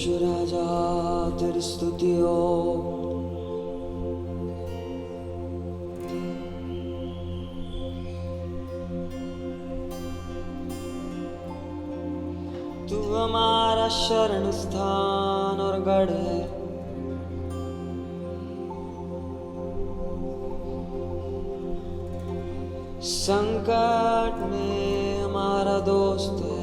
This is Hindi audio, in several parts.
यीशु राजा तेरी स्तुति हो। तू हमारा शरण स्थान और गढ़ है। संकट में हमारा दोस्त है।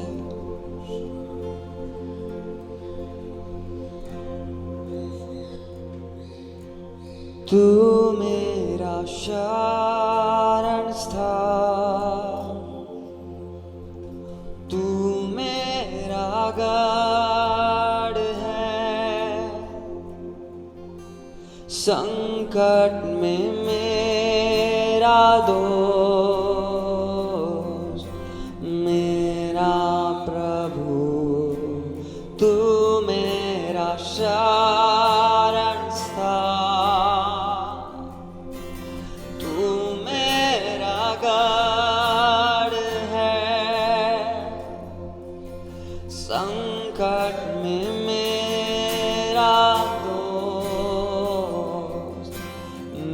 तू मेरा शरण स्थान, तू मेरा गढ़ है। संकट में मेरा दोस्त, मेरा प्रभु, तू मेरा शरण स्थान, तू मेरा गढ़ है। संकट में मेरा दोस्त,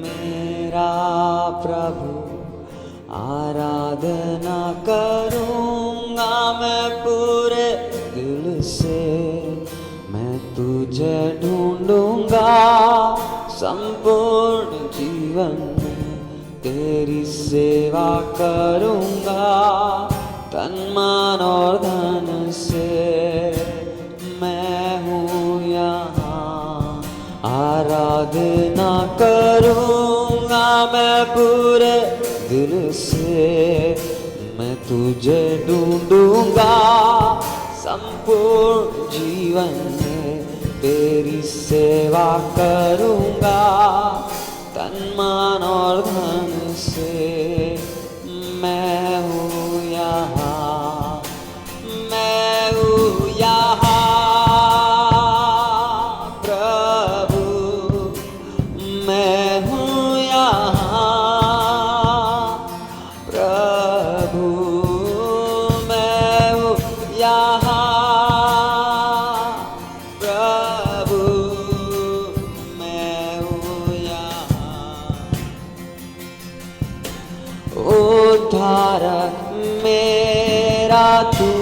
मेरा प्रभु। आराधना करूँगा मैं पूरे दिल से, मैं तुझे ढूंढूंगा संपूर्ण जीवन में। तेरी सेवा करूँगा तन मन और धन से। मैं हूँ यहाँ, आराधना करूँगा मैं पूरे दिल से, मैं तुझे ढूंढूंगा संपूर्ण जीवन में। तेरी सेवा करूँगा तन मन और धन से। मैं हूँ यहाँ, मैं हूँ यहाँ प्रभु, मैं हूँ यहाँ प्रभु, मैं हूँ यहाँ प्रभु, मैं हूँ यहाँ। उद्धारक मेरा तू,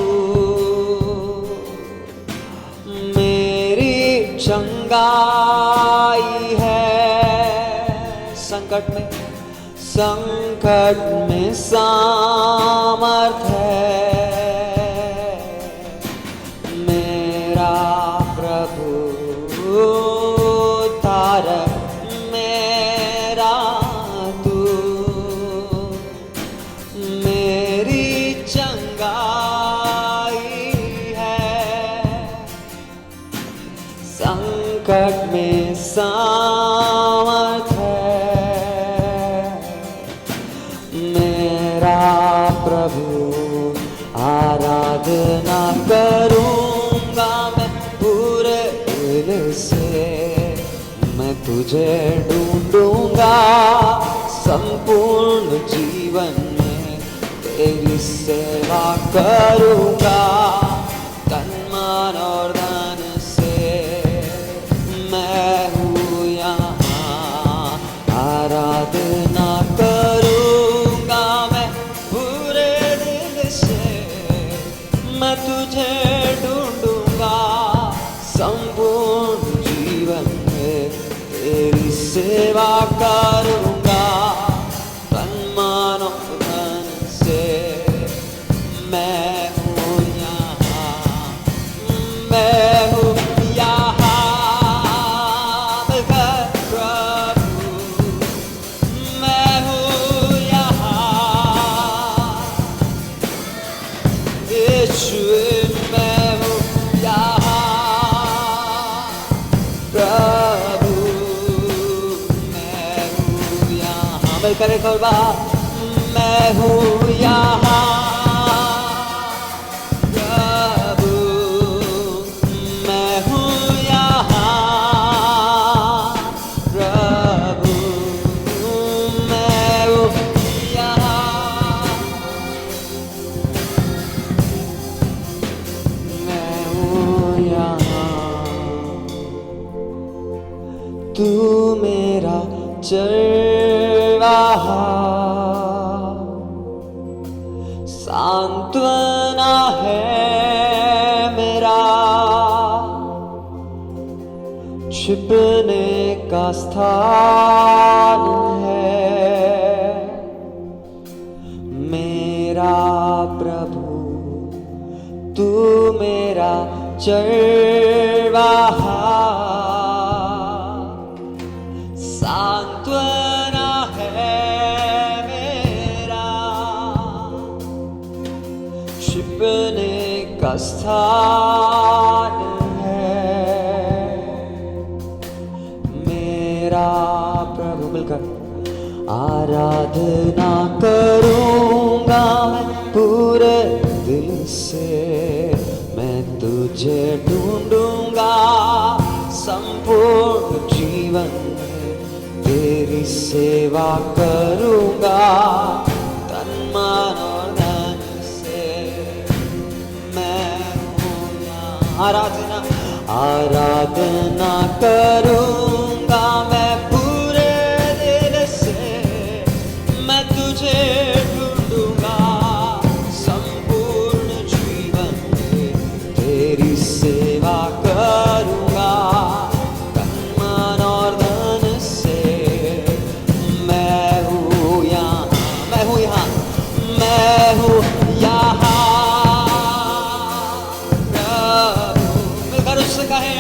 मेरी चंगाई है। संकट में सामर्थ है। मेरा प्रभु उद्धारक मेरा तू, मेरी चंगाई है। संकट में सामर्थ है। मेरा प्रभु आराधना करूँगा मैं पूरे दिल से, मैं तुझे ढूंढूंगा संपूर्ण जीवन में। तेरी सेवा करूँगा तन मन और धन से। मैं हूँ यहाँ, आराधना करूँगा मैं पूरे दिल से, मैं तुझे ढूंढूंगा संपूर्ण जीवन में। तेरी सेवा करूँगा तन मन और धन से। मैं हूँ यहाँ, मैं हूँ यहाँ प्रभु, मैं हूँ यहाँ यीशु, मैं हूँ यहाँ प्रभु, मैं हूँ यहाँ। मिलकर एक और बार, मैं हूँ यहाँ प्रभु, मैं हूँ यहाँ प्रभु, मैं हूँ यहाँ, मैं हूँ यहाँ। तू मेरा चरवाहा, सांत्वना है मेरा, छिपने का स्थान है मेरा प्रभु, तू मेरा चरवाहा, सांत्वना है मेरा, छिपने का स्थान प्रभु। मिलकर आराधना करूंगा मैं पूरे दिल से, मैं तुझे ढूंढूंगा संपूर्ण जीवन में, तेरी सेवा करूंगा तन मन और धन से। मैं हूँ यहाँ आराधना करूंगा मैं पूरे दिल से, मैं तुझे ढूंढूंगा संपूर्ण जीवन में, तेरी सेवा करूंगा तन मन और धन से। मैं हूँ यहाँ, मैं हूँ यहाँ, मैं हूँ यहाँ प्रभु। मिलकर उससे कहे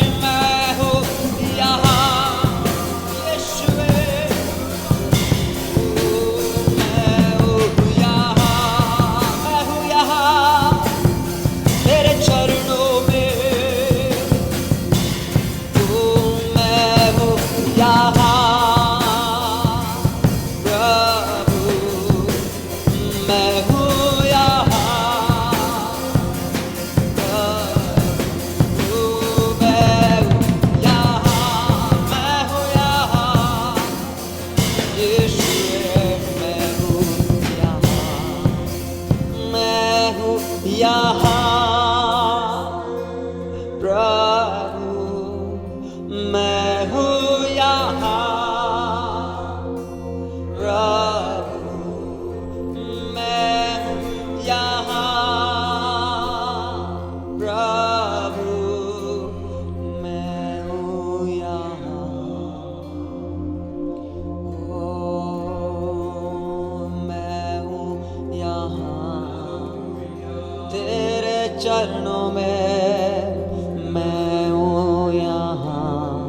चरणों में मैं हूँ यहाँ,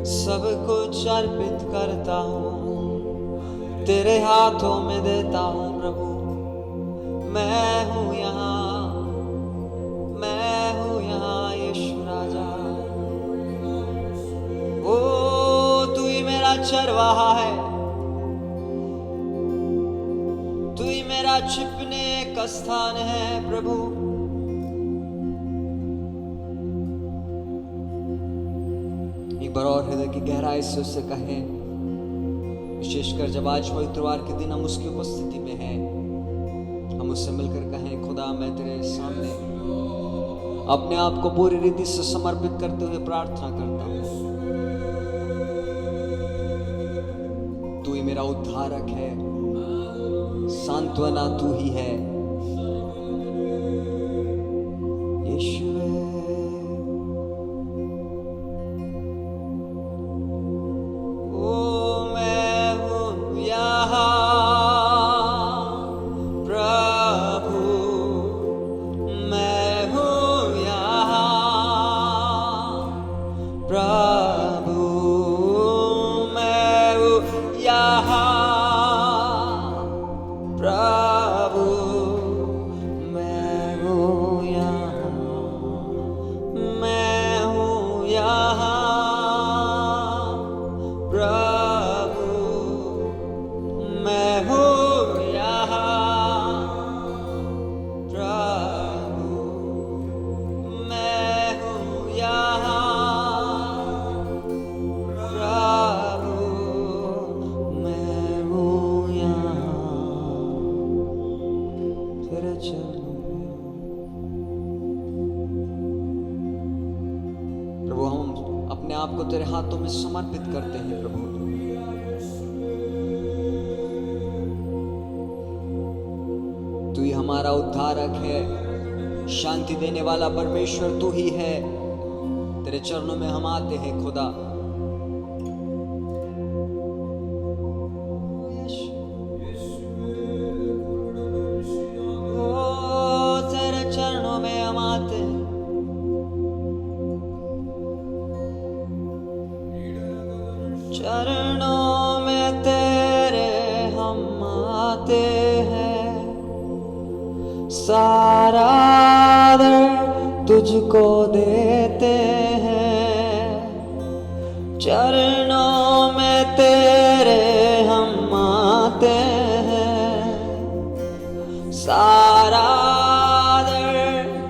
सब कुछ अर्पित करता हूँ, तेरे हाथों में देता हूँ प्रभु। मैं हूँ यहाँ, मैं हूँ यहाँ यीशु राजा। ओ तू ही मेरा चरवाहा है, तू ही मेरा छिपने का स्थान है प्रभु। एक बार और हृदय की गहराई से उससे कहें, विशेषकर जब आज पवित्रवार के दिन हम उसकी उपस्थिति में हैं, हम उससे मिलकर कहें, खुदा मैं तेरे सामने अपने आप को पूरी रीति से समर्पित करते हुए प्रार्थना करता हूँ। तू ही मेरा उद्धारक है, सांत्वना तू ही है यीशु। आप को तेरे हाथों में समर्पित करते हैं प्रभु। तू ही हमारा उद्धारक है, शांति देने वाला परमेश्वर तू ही है। तेरे चरणों में हम आते हैं खुदा। तेरे चरणों में हम आते हैं। चरणों में तेरे हम आते हैं, सारा दर तुझको देते हैं। चरणों में तेरे हम आते हैं, सारा दर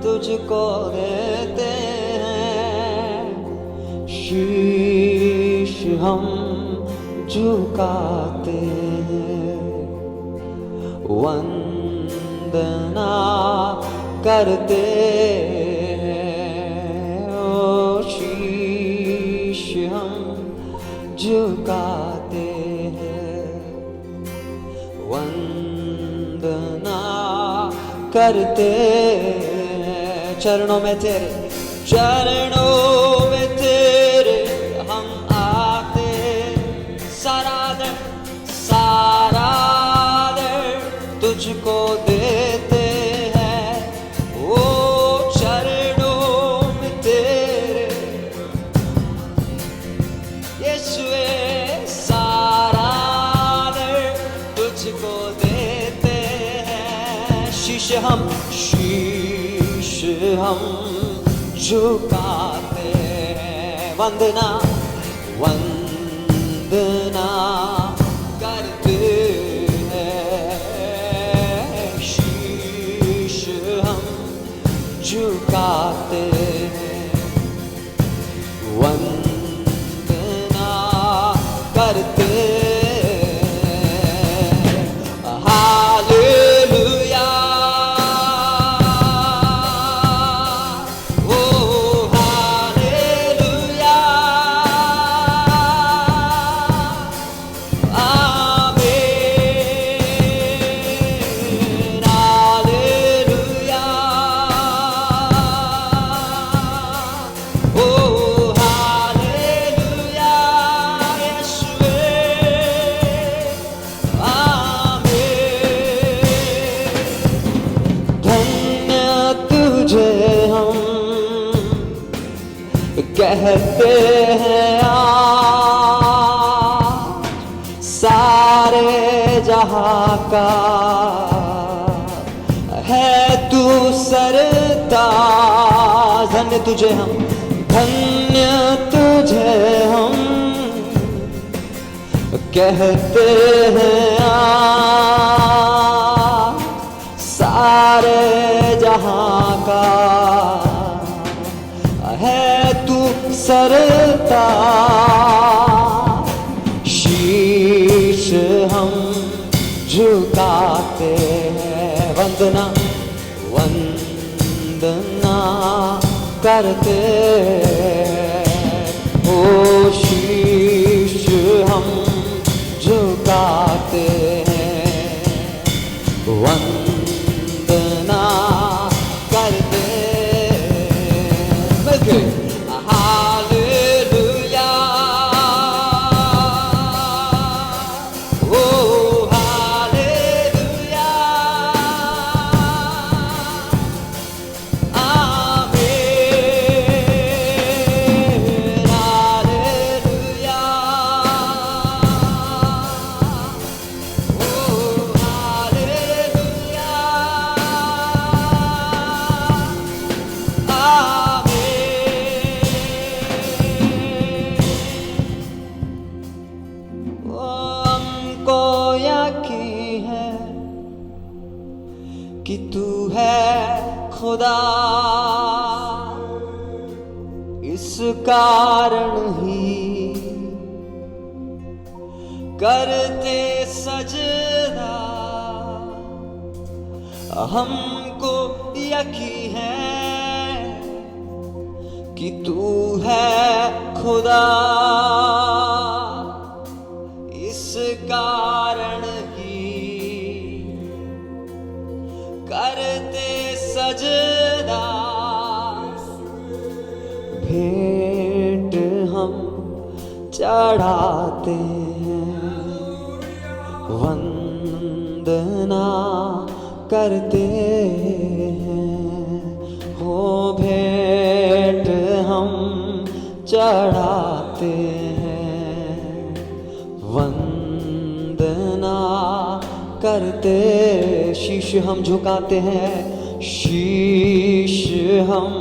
तुझको देते हैं। शीश हम झुकाते हैं, वंदना करते हैं। ओ शीश हम झुकाते हैं, वंदना करते हैं। चरणों में तेरे, चरणों में तेरे हम आते, सारा दर तुझको देते हैं। ओ चरणों में तेरे यीशुए, सारा दर तुझको देते हैं। शीश हम झुकाते हैं, वंदना करते हैं। शीश हम झुकाते हैं, वंदना करते हैं। हालेलुया, कहते हैं आज सारे जहां का है तू सरताज। धन्य तुझे हम, धन्य तुझे हम कहते हैं आज सारे जहां का है तू सरताज। शीश हम झुकाते हैं, वंदना करते हैं। ओ शीश हम झुकाते हैं, वंदना करते हैं। हालेलुया, ओ हालेलुया, आमीन। हालेलुया, ओ हालेलुया, हमको यकीन है कि तू है खुदा, इस कारण ही करते सजदा। हमको यकीन है कि तू है खुदा इस कारण ही करते सजदा, भेंट हम चढ़ाते हैं, वंदना करते हैं। हो भेंट हम चढ़ाते हैं, वंदना करते। शीश हम झुकाते हैं, शीश हम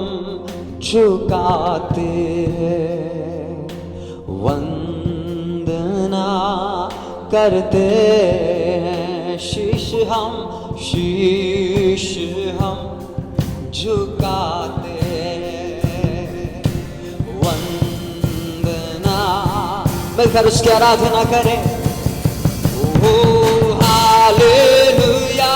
झुकाते हैं, वंदना करते हैं। शीश हम झुकाते हैं, वंदना। मिलकर उसकी आराधना करें। ओ हालेलुया,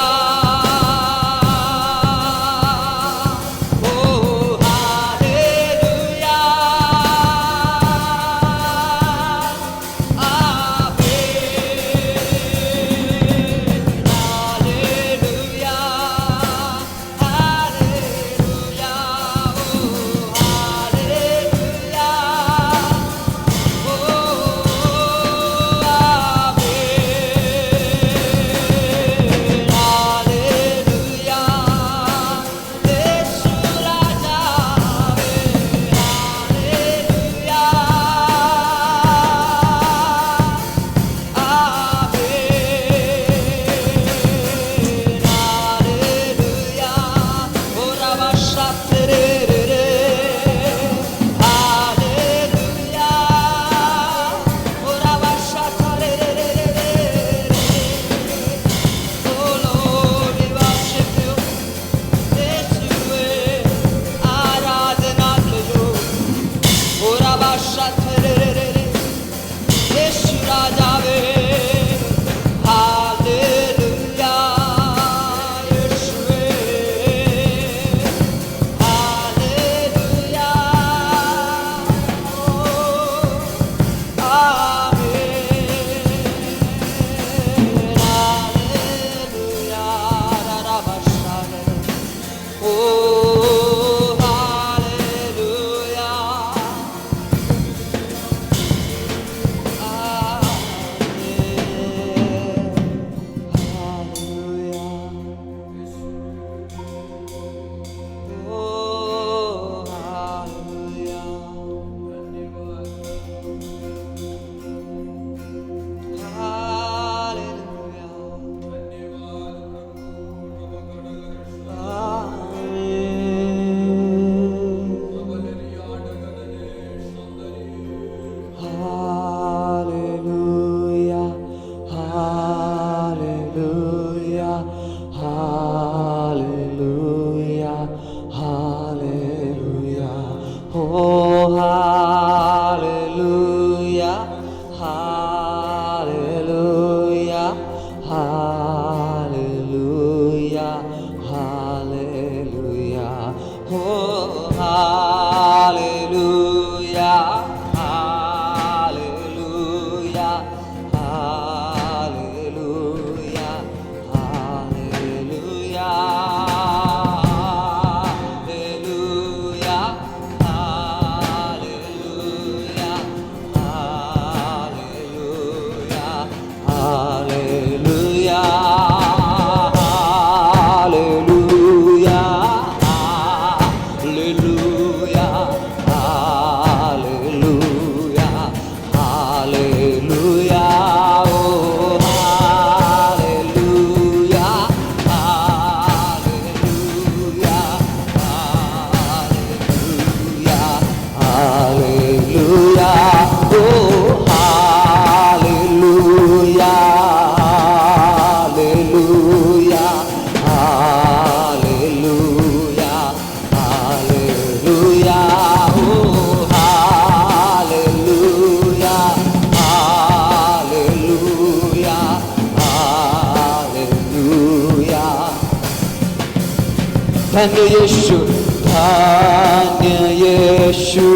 धन्य यीशु, धन्य यीशु,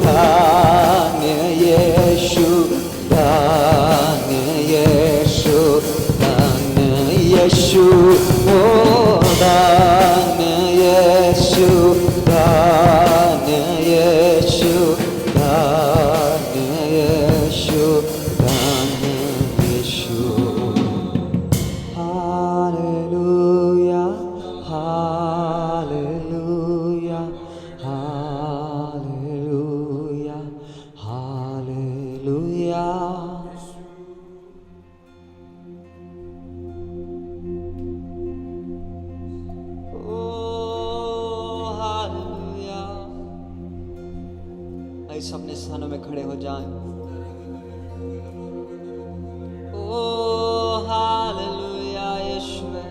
धन्य आइए सब अपने स्थानों में खड़े हो जाएं। ओ हालेलुया यीशुवे,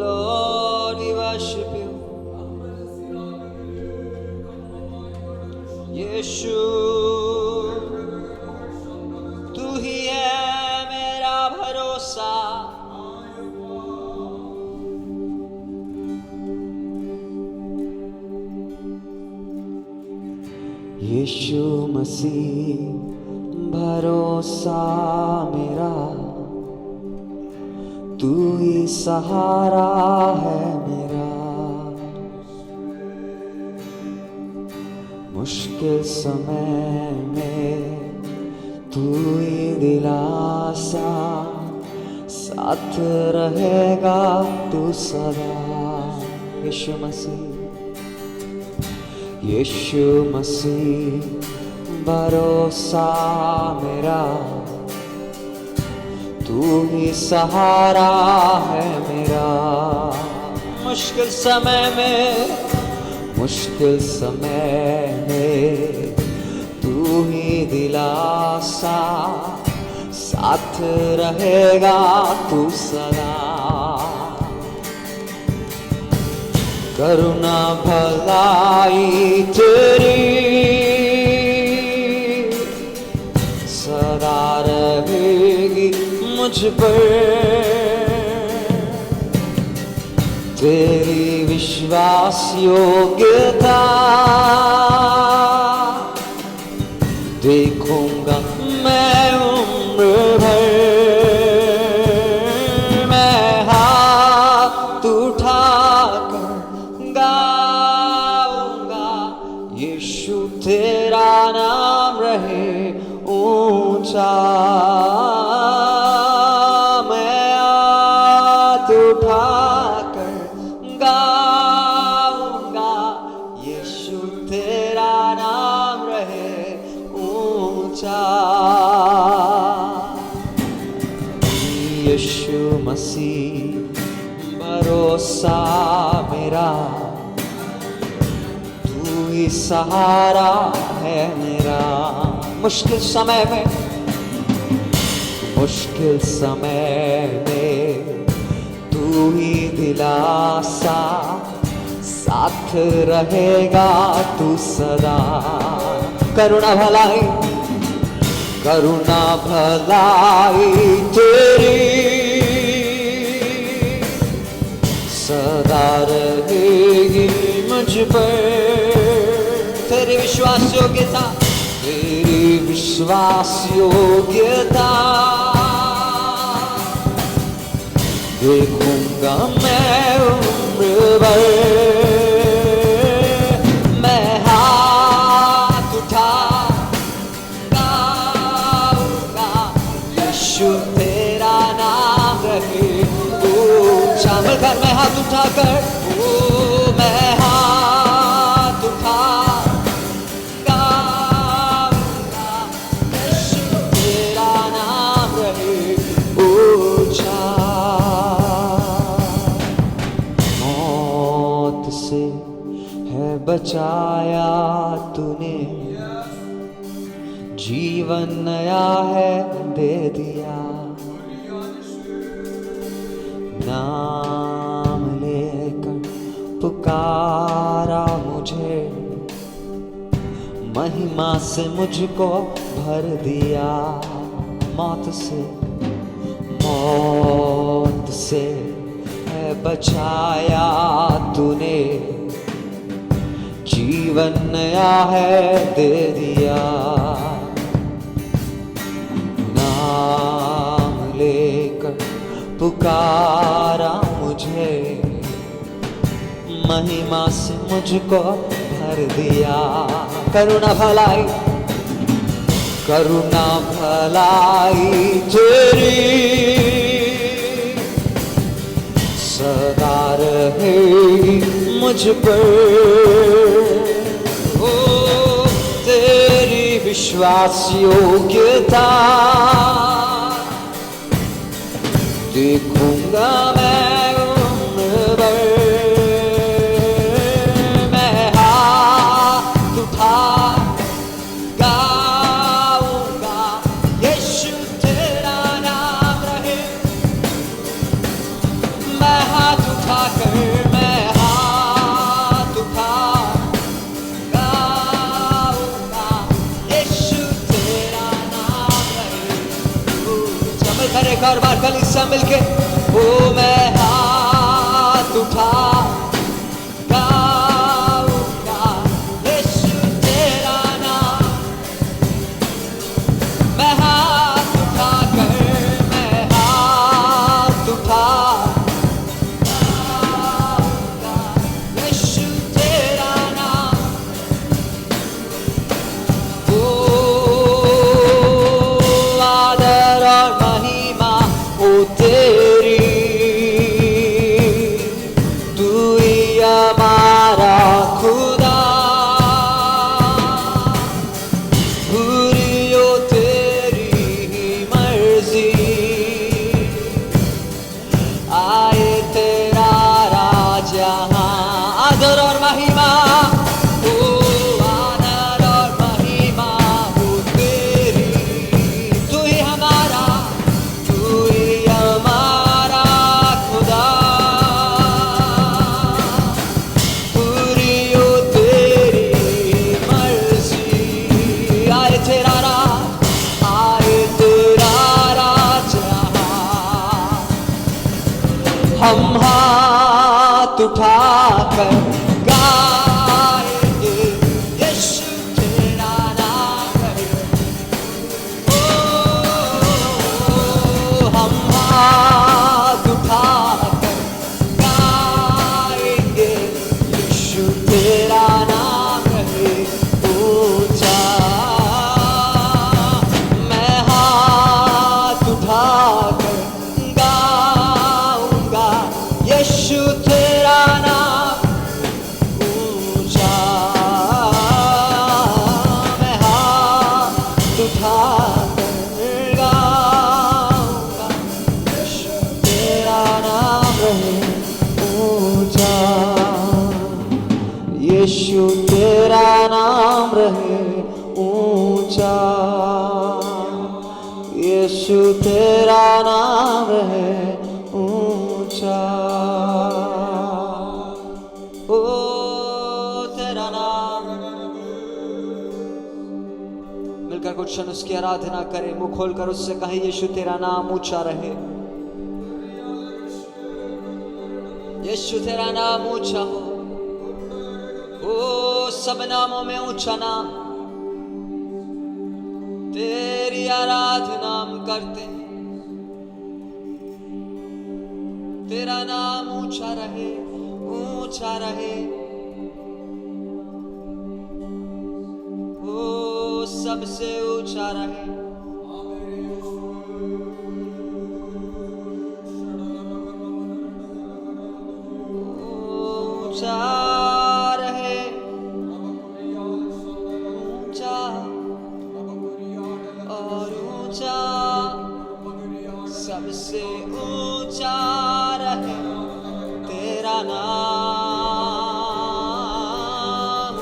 Lord, we worship you. यीशु, तू ही है मेरा भरोसा। यीशु मसीह भरोसा मेरा, तू ही सहारा है मेरा। मुश्किल समय में तू ही दिलासा, साथ रहेगा तू सदा। यीशु मसीह, यीशु मसीह भरोसा मेरा, तू ही सहारा है मेरा। मुश्किल समय में तू ही दिलासा, साथ रहेगा तू सदा। करुणा भलाई तेरी सदा रहेगी मुझ पर, तेरी विश्वास योग्यता देखूंगा मैं उम्र भर। मैं हाथ उठाकर गाऊंगा, यीशु तेरा नाम रहे ऊंचा। मैं हाथ उठाकर गाऊंगा, यीशु तेरा नाम रहे ऊंचा। यीशु मसीह भरोसा मेरा, तू ही सहारा है मेरा। मुश्किल समय में तू ही दिलासा, साथ रहेगा तू सदा। करुणा भलाई तेरी सदा रहेगी मुझ पर। तेरी विश्वास योग्यता देखूंगा मैं उम्र भर। मैं हाथ उठा गाऊंगा, यीशु तेरा नाम रहे ऊंचा। मिलकर मैं हाथ उठाकर, मैं हाथ उठा गाऊंगा, यीशु तेरा नाम रहे ऊंचा। मौत से है बचाया तूने, जीवन नया है दे दिया। नाम लेकर पुकारा मुझे, महिमा से मुझको भर दिया। मौत से है बचाया तूने, जीवन नया है दे दिया। नाम लेकर पुकारा मुझे, महिमा से मुझको भर दिया। करुणा करुणा भलाई तेरी सदा रहेगी मुझ पर। ओ तेरी विश्वास योग्यता देखूंगा मैं उम्र भर। मैं हाथ उठा गाऊंगा यीशु तेरा नाम रहे। मैं हाथ उठाकर मैं हाथ उठा गाऊंगा यीशु तेरा नाम रहे। चमल कर एक और बार कल इससे मिलके। ओ मैं हाथ उठा गाऊंगा यीशु तेरा नाम। मैं हाथ उठाकर मैं हाथ उठा गाऊंगा यीशु तेरा नाम। ओ आदर और महिमा ओ तेरी, तू ही हमारा खुदा। पूरी हो तेरी ही मर्जी, आए तेरा राज यहाँ। आदर और महिमा ओ आदर और महिमा हो तेरी, तू ही हमारा खुदा। पूरी हो तेरी मर्जी, आए तेरा राज यहाँ। हम हाथ उठाकर गाएंगे यीशु तेरा नाम रहे। ओ हम हाथ उठाकर गाएंगे यीशु तेरा नाम रहे ऊंचा। मैं हाथ उठाकर गाऊंगा यीशु तेरा नाम ऊंचा। मैं हाथ उठाकर गाऊंगा यीशु तेरा नाम रहे ऊंचा। यीशु तेरा नाम रहे ऊंचा। यीशु तेरा नाम रहे ऊंचा। ओ तेरा नाम। मिलकर कुछ क्षण उसकी आराधना करें, मुंह खोलकर उससे कहें यीशु तेरा नाम ऊंचा रहे। यीशु तेरा नाम ऊंचा हो। ओ सब नामों में ऊंचा नाम, तेरी आराधना हम करते हैं। तेरा नाम ऊंचा रहे ऊंचा रहे। ओ सबसे ऊंचा रहे। ऊंचा रहे ऊंचा और ऊंचा, सबसे ऊंचा रहे तेरा नाम।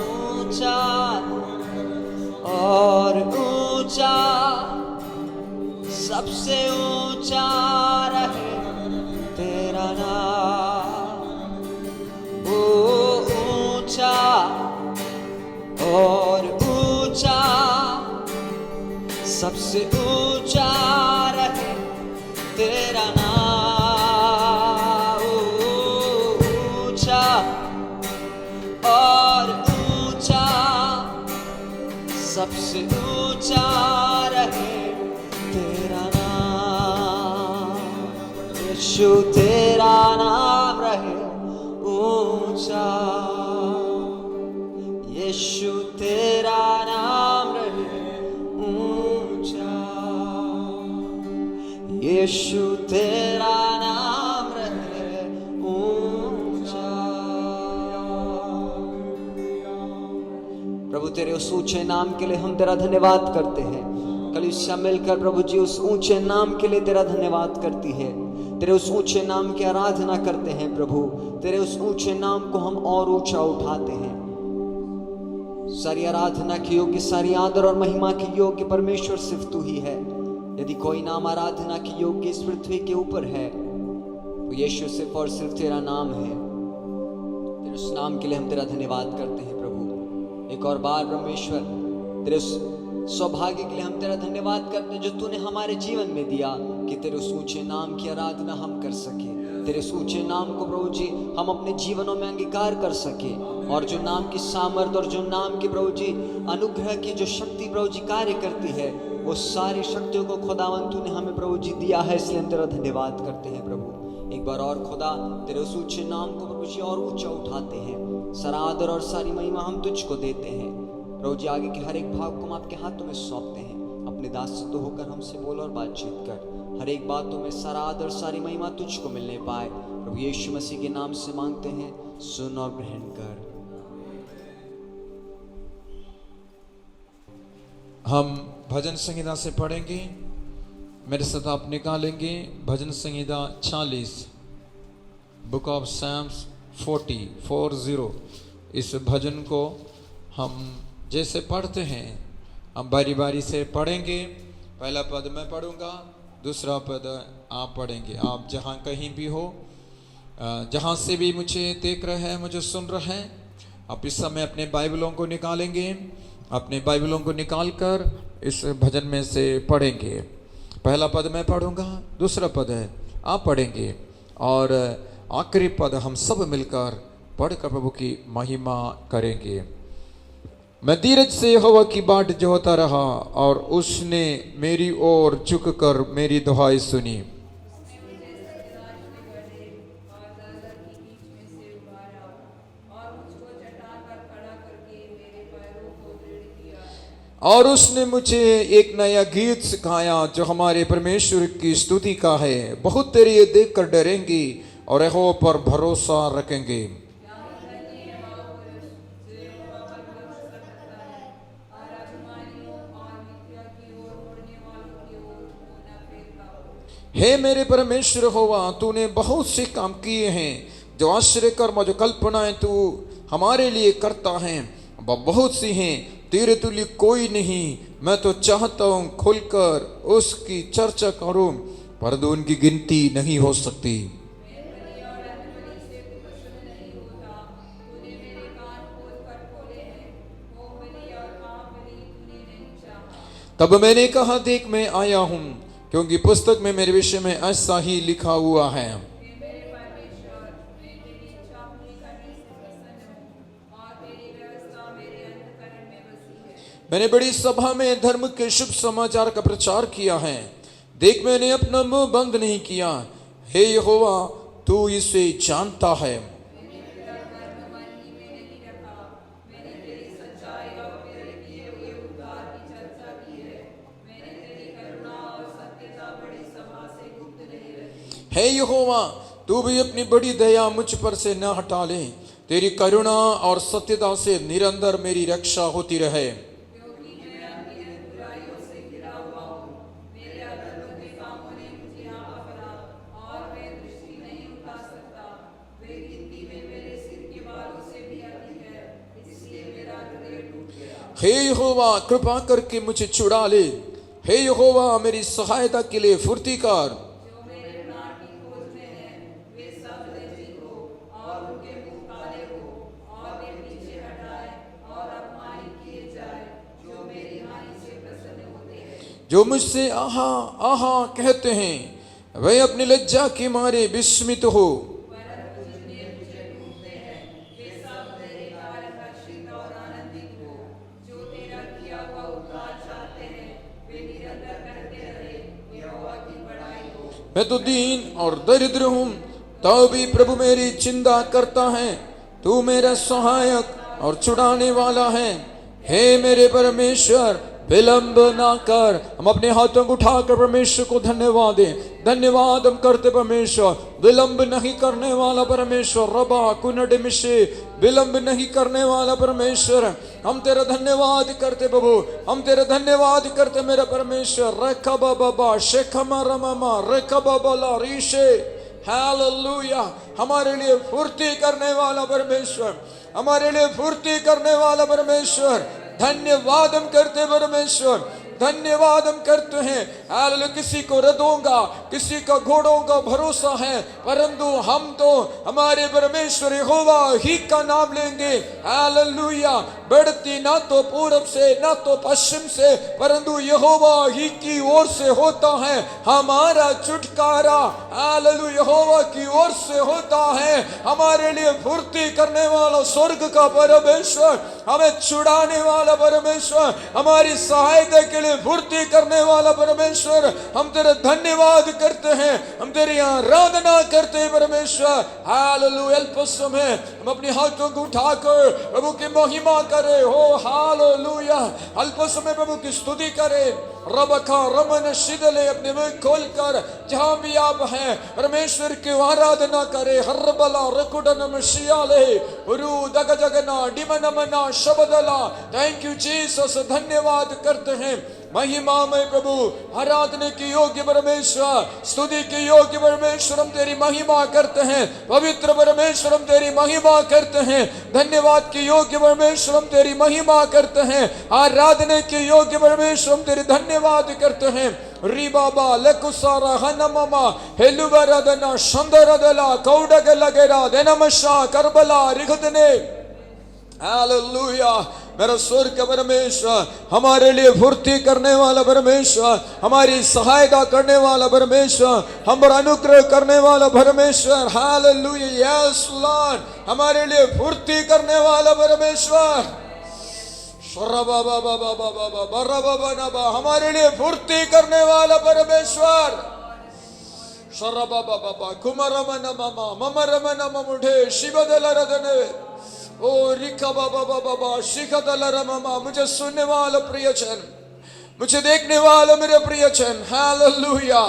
ऊंचा और ऊंचा, सबसे ऊंचा रहे तेरा नाम। ओ ऊंचा और ऊंचा, सबसे ऊंचा रहे तेरा नाम। ऊंचा और ऊंचा, सबसे ऊंचा रहे तेरा नाम। यीशु तेरा नाम रहे ऊंचा। यीशु तेरा नाम रहे ऊंचा। यीशु तेरा नाम रहे ऊंचा। प्रभु तेरे उस ऊंचे नाम के लिए हम तेरा धन्यवाद करते हैं। कलीसिया मिलकर प्रभु जी उस ऊंचे नाम के लिए तेरा धन्यवाद करती है। तेरे उस ऊंचे नाम की आराधना करते हैं प्रभु। तेरे उस ऊंचे नाम को हम और ऊंचा उठाते हैं। सारी आराधना की योग्य, सारी आदर और महिमा की योग्य परमेश्वर सिर्फ तू ही है। यदि कोई नाम आराधना की योग्य इस पृथ्वी के ऊपर है तो यीशु सिर्फ और सिर्फ तेरा नाम है। तेरे उस नाम के लिए हम तेरा धन्यवाद करते हैं प्रभु। एक और बार परमेश्वर तेरे उस सौभाग्य के लिए हम तेरा धन्यवाद करते हैं जो तूने हमारे जीवन में दिया कि तेरे उस ऊंचे नाम की आराधना हम कर सके। तेरे उस ऊंचे नाम को प्रभु जी हम अपने जीवनों में अंगीकार कर सके, और जो नाम की सामर्थ और जो नाम की प्रभु जी अनुग्रह की जो शक्ति प्रभु जी कार्य करती है, वो सारी शक्तियों को खुदावंत तूने हमें प्रभु जी दिया है। इसलिए हम तेरा धन्यवाद करते हैं प्रभु। एक बार और खुदा तेरे उस ऊंचे नाम को प्रभु जी और ऊंचा उठाते हैं। सारा आदर और सारी महिमा हम तुझको देते हैं प्रभु जी। आगे के हर एक भाग को हम आपके हाथों में सौंपते हैं। अपने दास से तो होकर हमसे बोल और बातचीत कर। हर एक बातों में सारा आदर सारी महिमा तुझको मिलने पाए प्रभु यीशु मसीह के नाम से मांगते हैं, सुन और ग्रहण कर। हम भजन संहिता से पढ़ेंगे। मेरे साथ आप निकालेंगे भजन संहिता 40, बुक ऑफ सैम्स 40। इस भजन को हम जैसे पढ़ते हैं हम बारी बारी से पढ़ेंगे। पहला पद मैं पढ़ूंगा, दूसरा पद आप पढ़ेंगे। आप जहाँ कहीं भी हो, जहाँ से भी मुझे देख रहे हैं, मुझे सुन रहे हैं, आप इस समय अपने बाइबलों को निकालेंगे। अपने बाइबलों को निकालकर इस भजन में से पढ़ेंगे। पहला पद मैं पढ़ूंगा, दूसरा पद है आप पढ़ेंगे, और आखिरी पद हम सब मिलकर पढ़कर प्रभु की महिमा करेंगे। मैं धीरज से यहोवा की बाट जोहता रहा, और उसने मेरी ओर झुककर मेरी दुहाई सुनी। और उसने मुझे एक नया गीत सिखाया जो हमारे परमेश्वर की स्तुति का है। बहुत तेरे ये देख कर डरेंगी और यहोवा पर भरोसा रखेंगे। हे मेरे परमेश्वर होवा, तूने बहुत से काम किए हैं जो आश्चर्य कर्म जो कल्पनाएं तू हमारे लिए करता है वह बहुत सी हैं, तेरे तुल्य कोई नहीं। मैं तो चाहता हूँ खुलकर उसकी चर्चा करूं, परंतु उनकी गिनती नहीं हो सकती। तब मैंने कहा, देख मैं आया हूँ, क्योंकि पुस्तक में मेरे विषय में ऐसा ही लिखा हुआ है। मैंने बड़ी सभा में धर्म के शुभ समाचार का प्रचार किया है। देख मैंने अपना मुंह बंद नहीं किया। हे यहोवा, तू इसे जानता है। हे यहोवा, तू भी अपनी बड़ी दया मुझ पर से न हटा ले। तेरी करुणा और सत्यता से निरंतर मेरी रक्षा होती रहे। हे यहोवा, कृपा करके मुझे छुड़ा ले। हे यहोवा, मेरी सहायता के लिए फुर्ती कर। जो मुझसे आहा आहा कहते हैं वे अपनी लज्जा के मारे विस्मित हो। मैं तो दीन और दरिद्र हूँ, तो भी प्रभु मेरी चिंता करता है। तू मेरा सहायक और छुड़ाने वाला है। हे मेरे परमेश्वर, विलंब ना कर। हम अपने हाथों को उठाकर परमेश्वर को धन्यवाद दें। धन्यवाद हम करते परमेश्वर, विलंब नहीं करने वाला परमेश्वर, रबा कुनड मिशे, विलंब नहीं करने वाला परमेश्वर, हम तेरा धन्यवाद करते प्रभु, हम तेरा धन्यवाद करते मेरा परमेश्वर। रखबा बाबा शेखमा रममा रखबा बला रीशे, हालेलुया। हमारे लिए फुर्ती करने वाला परमेश्वर, हमारे लिए फुर्ती करने वाला परमेश्वर, धन्यवाद हम करते परमेश्वर, धन्यवाद हम करते हैं। हालेलुया। किसी को रथों का, किसी का घोड़ों का भरोसा है, परंतु हम तो हमारे परमेश्वर यहोवा ही का नाम लेंगे। हालेलुया। बढ़ती ना तो पूरब से ना तो पश्चिम से, परंतु यहोवा ही की ओर से होता है हमारा छुटकारा। हालेलुया। यहोवा की ओर से होता है। हमारे लिए फुर्ती करने वाला स्वर्ग का परमेश्वर, हमें छुड़ाने वाला परमेश्वर, हमारी सहायता के लिए फुर्ती करने वाला परमेश्वर, हम तेरा धन्यवाद करते हैं, हम तेरी आराधना करते हैं परमेश्वर। हालेलुया। अल्प समय हम अपने हाथों को उठाकर प्रभु की महिमा करें। हो हालेलुया। अल्प समय प्रभु की स्तुति करें। रबका रमन शिदले, अपने मुंह खोलकर जहां भी आप हैं परमेश्वर की आराधना करें। हरबला रकुडन मशियाले रु दग जगना डिमनमना शबदला। थैंक यू जीसस, धन्यवाद करते हैं। महिमा में प्रभु, आराधना की योग्य परमेश्वर, स्तुति की योग्य परमेश्वर, हम तेरी महिमा करते हैं। पवित्र परमेश्वर, हम तेरी महिमा करते हैं। धन्यवाद की योग्य परमेश्वर, हम तेरी महिमा करते हैं। आराधना की योग्य परमेश्वर, हम तेरी धन्यवाद करते हैं। रिबाबा लकुसारा हनममा हेलुवरदना शंदरदला कौडग लगेरा देनमशा करबला रिगदने। हालेलुया। मेरा स्वर्ग परमेश्वर, हमारे लिए फुर्ती करने वाला परमेश्वर, हमारी सहायता करने वाला परमेश्वर, हम पर अनुग्रह करने वाला परमेश्वर। हालेलुया। यस लॉर्ड, हमारे लिए फुर्ती करने वाला परमेश्वर, हमारे लिए फुर्ती करने वाला परमेश्वर। ओ रिका बाबा बाबा शिखदल रममा। मुझे सुनने वाला प्रियजन, मुझे देखने वाला मेरे प्रियजन, हालेलुया।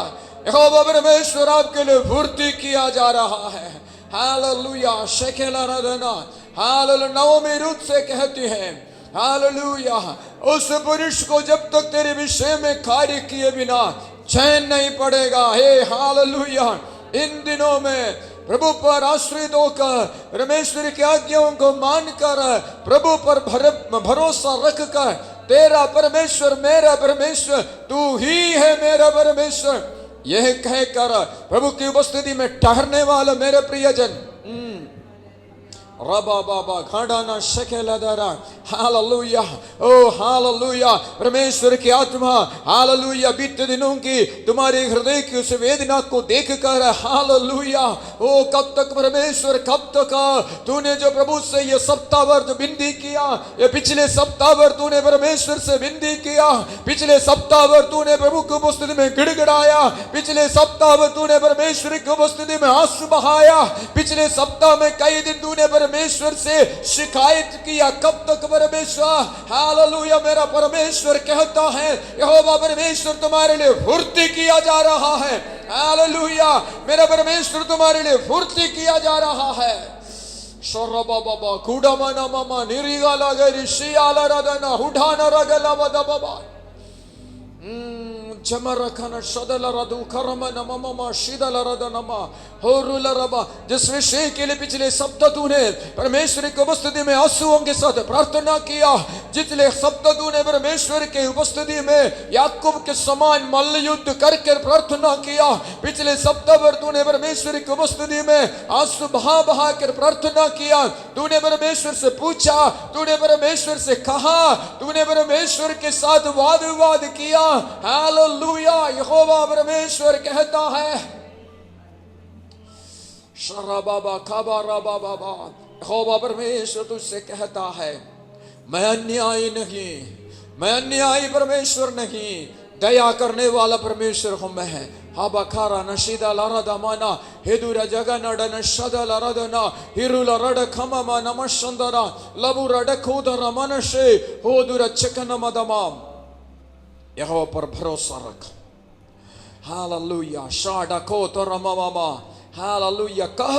यहोवा परमेश्वर आपके लिए फुर्ती किया जा रहा है। हालेलुया। शेकेला रदना। हालेलुया। नवमी रूत से कहती है, हालेलुया, उस पुरुष को जब तक तेरे विषय में कार्य किए बिना चैन नहीं पड़ेगा। हे हालेलुया। इन दिनों में प्रभु पर आश्रित होकर, परमेश्वर की आज्ञाओं को मानकर, प्रभु पर भरोसा रखकर, तेरा परमेश्वर मेरा परमेश्वर, तू ही है मेरा परमेश्वर, यह कहकर प्रभु की उपस्थिति में ठहरने वाला मेरे प्रियजन, रबा बाबा घाडाना शकेला दरा। हालेलुया। ओ हालेलुया। परमेश्वर की आत्मा, हालेलुया, बीते दिनों की तुम्हारे हृदय की उस वेदना को देखकर, हालेलुया, ओ कब तक परमेश्वर, कब तक तूने जो प्रभु से ये सप्ताह भर जो विनती किया, ये पिछले सप्ताह भर तूने परमेश्वर से विनती किया, पिछले सप्ताह भर तूने प्रभु की उपस्थिति में गिड़गिड़ाया, पिछले सप्ताह भर तूने परमेश्वर की उपस्थिति में आंसू बहाया, पिछले सप्ताह में कई दिन तूने परमेश्वर से शिकायत किया, कब तक परमेश्वर। हालेलुया। मेरा परमेश्वर कहता है, यहोवा परमेश्वर तुम्हारे लिए फुर्ती किया जा रहा है। हालेलुया। मेरा परमेश्वर तुम्हारे लिए फुर्ती किया जा रहा है। शोरबा बाबा कुडमना मामा निरिगा लगरी शियाला रदना हुडाना रगला बदा बाबा जमरखना शदला रदु करमना ममा शिदला रदनमा होरुला रबा। जिस विषय के लिए पिछले सप्ताह तूने परमेश्वर की उपस्थिति में आंसुओं के साथ प्रार्थना किया, जितने सप्ताह तूने परमेश्वर के उपस्थिति में याकूब के समान मल्ल युद्ध करके प्रार्थना किया, पिछले सप्ताह भर तूने परमेश्वर की उपस्थिति में आंसू बहा बहा कर प्रार्थना किया, तूने परमेश्वर से पूछा, तूने परमेश्वर से कहा, तूने परमेश्वर के साथ वाद विवाद किया। हालेलुया। यहोवा परमेश्वर कहता है, शराबाबा खाबारा बाबा, यहोवा परमेश्वर तुझसे कहता है, मैं अन्यायी नहीं, मैं अन्यायी परमेश्वर नहीं, दया करने वाला परमेश्वर हूं मैं। हाबा खारा नशीदा लारदा माना हेदुरा जगनडन शदला रदना हिरुला रड खममा नमशंदरा लबुरा डखोदरा मनशे होदुरा चकन मदमा। यहोवा पर भरोसा रख। हालेलुया। शाडा को तो रमामा। हालेलुया। कह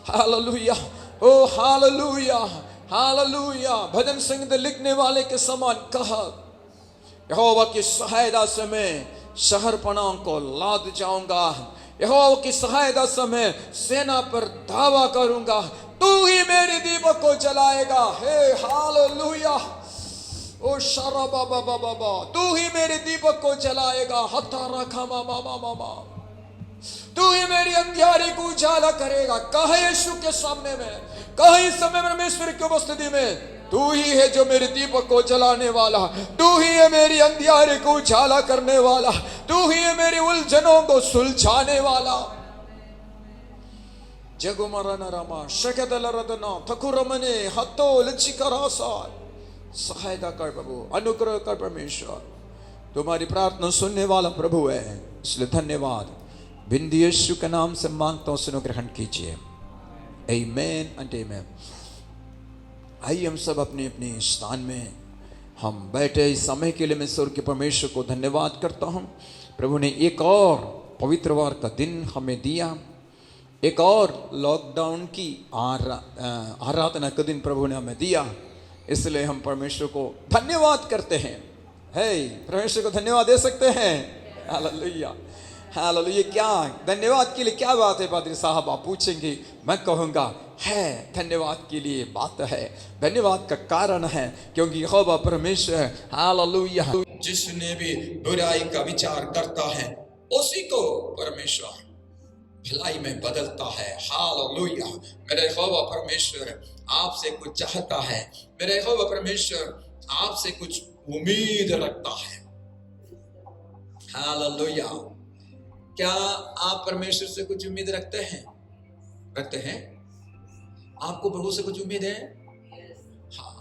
हालेलुया। ओ हालेलुया, हालेलुया। भजन संगीत लिखने वाले के समान कह, यहोवा की सहायता से मैं शहरपनाह को लाद जाऊंगा। यहोवा की सहायता से मैं सेना पर धावा करूंगा। तू ही मेरी दीपक को जलाएगा। हे हालेलुया। ओ शराबा बाबा बाबा, तू ही मेरे दीपक को जलाएगा। हथा रखा मामा मामा मामा, तू ही मेरी अंधियारी को उजाला करेगा। कहा यीशु के सामने में, कहा इस समय परमेश्वर की उपस्थिति में, तू ही है जो मेरे दीपक को जलाने वाला, तू ही है मेरी अंधियारी को उजाला करने वाला, तू ही है मेरी उलझनों को सुलझाने वाला। जगुमरन रमा शकदल रदना थकुरमने हतो लचिकरासा। सहायता कर प्रभु, अनुग्रह कर परमेश्वर। तुम्हारी प्रार्थना सुनने वाला प्रभु है, इसलिए धन्यवाद। बिंदी यीशु के नाम से मांगता हूं, सुनो ग्रहण कीजिए। आमीन एंड आमीन। आइए हम सब अपने अपने स्थान में हम बैठे इस समय के लिए मैं स्वर्ग के परमेश्वर को धन्यवाद करता हूं। प्रभु ने एक और पवित्रवार का दिन हमें दिया, एक और लॉकडाउन की आराधना का दिन प्रभु ने हमें दिया, इसलिए हम परमेश्वर को धन्यवाद करते हैं। हे, परमेश्वर को धन्यवाद दे सकते हैं। Hallelujah, hallelujah. क्या धन्यवाद के लिए क्या बात है पादरी साहब, आप पूछेंगे, मैं कहूँगा है धन्यवाद के लिए बात है, धन्यवाद का कारण है क्योंकि यहोवा परमेश्वर, हालेलुया, जिसने भी बुराई का विचार करता है उसी को परमेश्वर भलाई में बदलता है। हालेलुया। मेरे यहोवा परमेश्वर आपसे कुछ चाहता है, मेरे यहोवा परमेश्वर आपसे कुछ उम्मीद रखता है। हालेलुया। क्या आप परमेश्वर से कुछ उम्मीद रखते हैं? रखते हैं? आपको प्रभु से कुछ उम्मीद है? हाँ।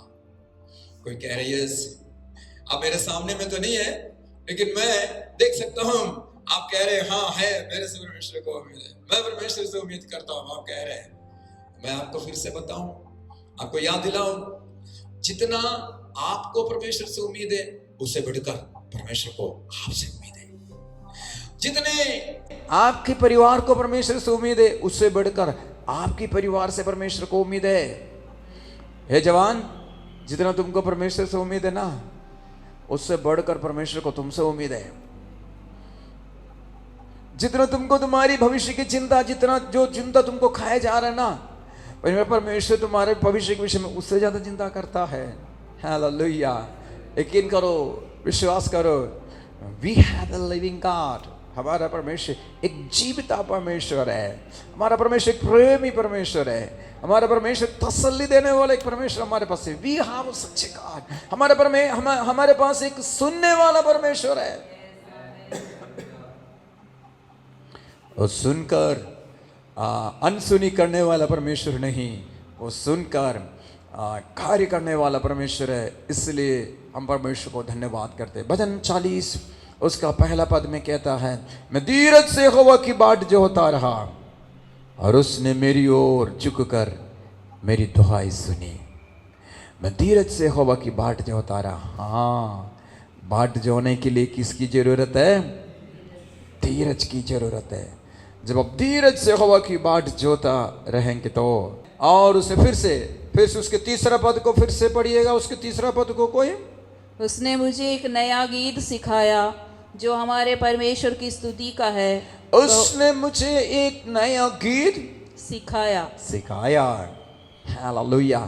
कोई कह रही है अब मेरे सामने में तो नहीं है, लेकिन मैं देख सकता हूं आप कह रहे हैं हाँ है, मेरे से परमेश्वर को उम्मीद है, मैं परमेश्वर से उम्मीद करता हूं। आप कह रहे हैं, मैं आपको फिर से बताऊं, आपको याद दिलाऊं, जितना आपको परमेश्वर से उम्मीद है उससे बढ़कर परमेश्वर को आपसे उम्मीद है। जितने आपके परिवार को परमेश्वर से उम्मीद है उससे बढ़कर आपके परिवार से परमेश्वर को उम्मीद है। हे जवान, जितना तुमको परमेश्वर से उम्मीद है ना, उससे बढ़कर परमेश्वर को तुमसे उम्मीद है। जितना तुमको तुम्हारी भविष्य की चिंता, जितना जो चिंता तुमको खाया जा रहा है ना, परमेश्वर तुम्हारे भविष्य के विषय में उससे ज्यादा चिंता करता है। हालेलुया। यकीन करो, विश्वास करो, we have a living God. हमारा परमेश्वर एक जीवित परमेश्वर है, हमारा परमेश्वर एक प्रेमी परमेश्वर है, हमारा परमेश्वर तसल्ली देने वाला एक परमेश्वर हमारे पास है। We have such a God. हमारे पास एक सुनने वाला परमेश्वर है। और सुनकर अनसुनी करने वाला परमेश्वर नहीं, वो सुनकर कार्य करने वाला परमेश्वर है। इसलिए हम परमेश्वर को धन्यवाद करते हैं। भजन 40 उसका पहला पद में कहता है, मैं धीरज से यहोवा की बाट जोहता रहा और उसने मेरी ओर झुककर मेरी दुहाई सुनी। मैं धीरज से यहोवा की बाट जोहता रहा। हाँ, बाट जोने के लिए किसकी जरूरत है? धीरज की जरूरत है। जब आप धीरज से यहोवा की बाट जोता रहेंगे तो, और उसे फिर से उसके तीसरा पद को फिर से पढ़िएगा। उसके तीसरा पद को कोई, उसने मुझे एक नया गीत सिखाया जो हमारे परमेश्वर की स्तुति का है। उसने मुझे एक नया गीत सिखाया। हालेलुया।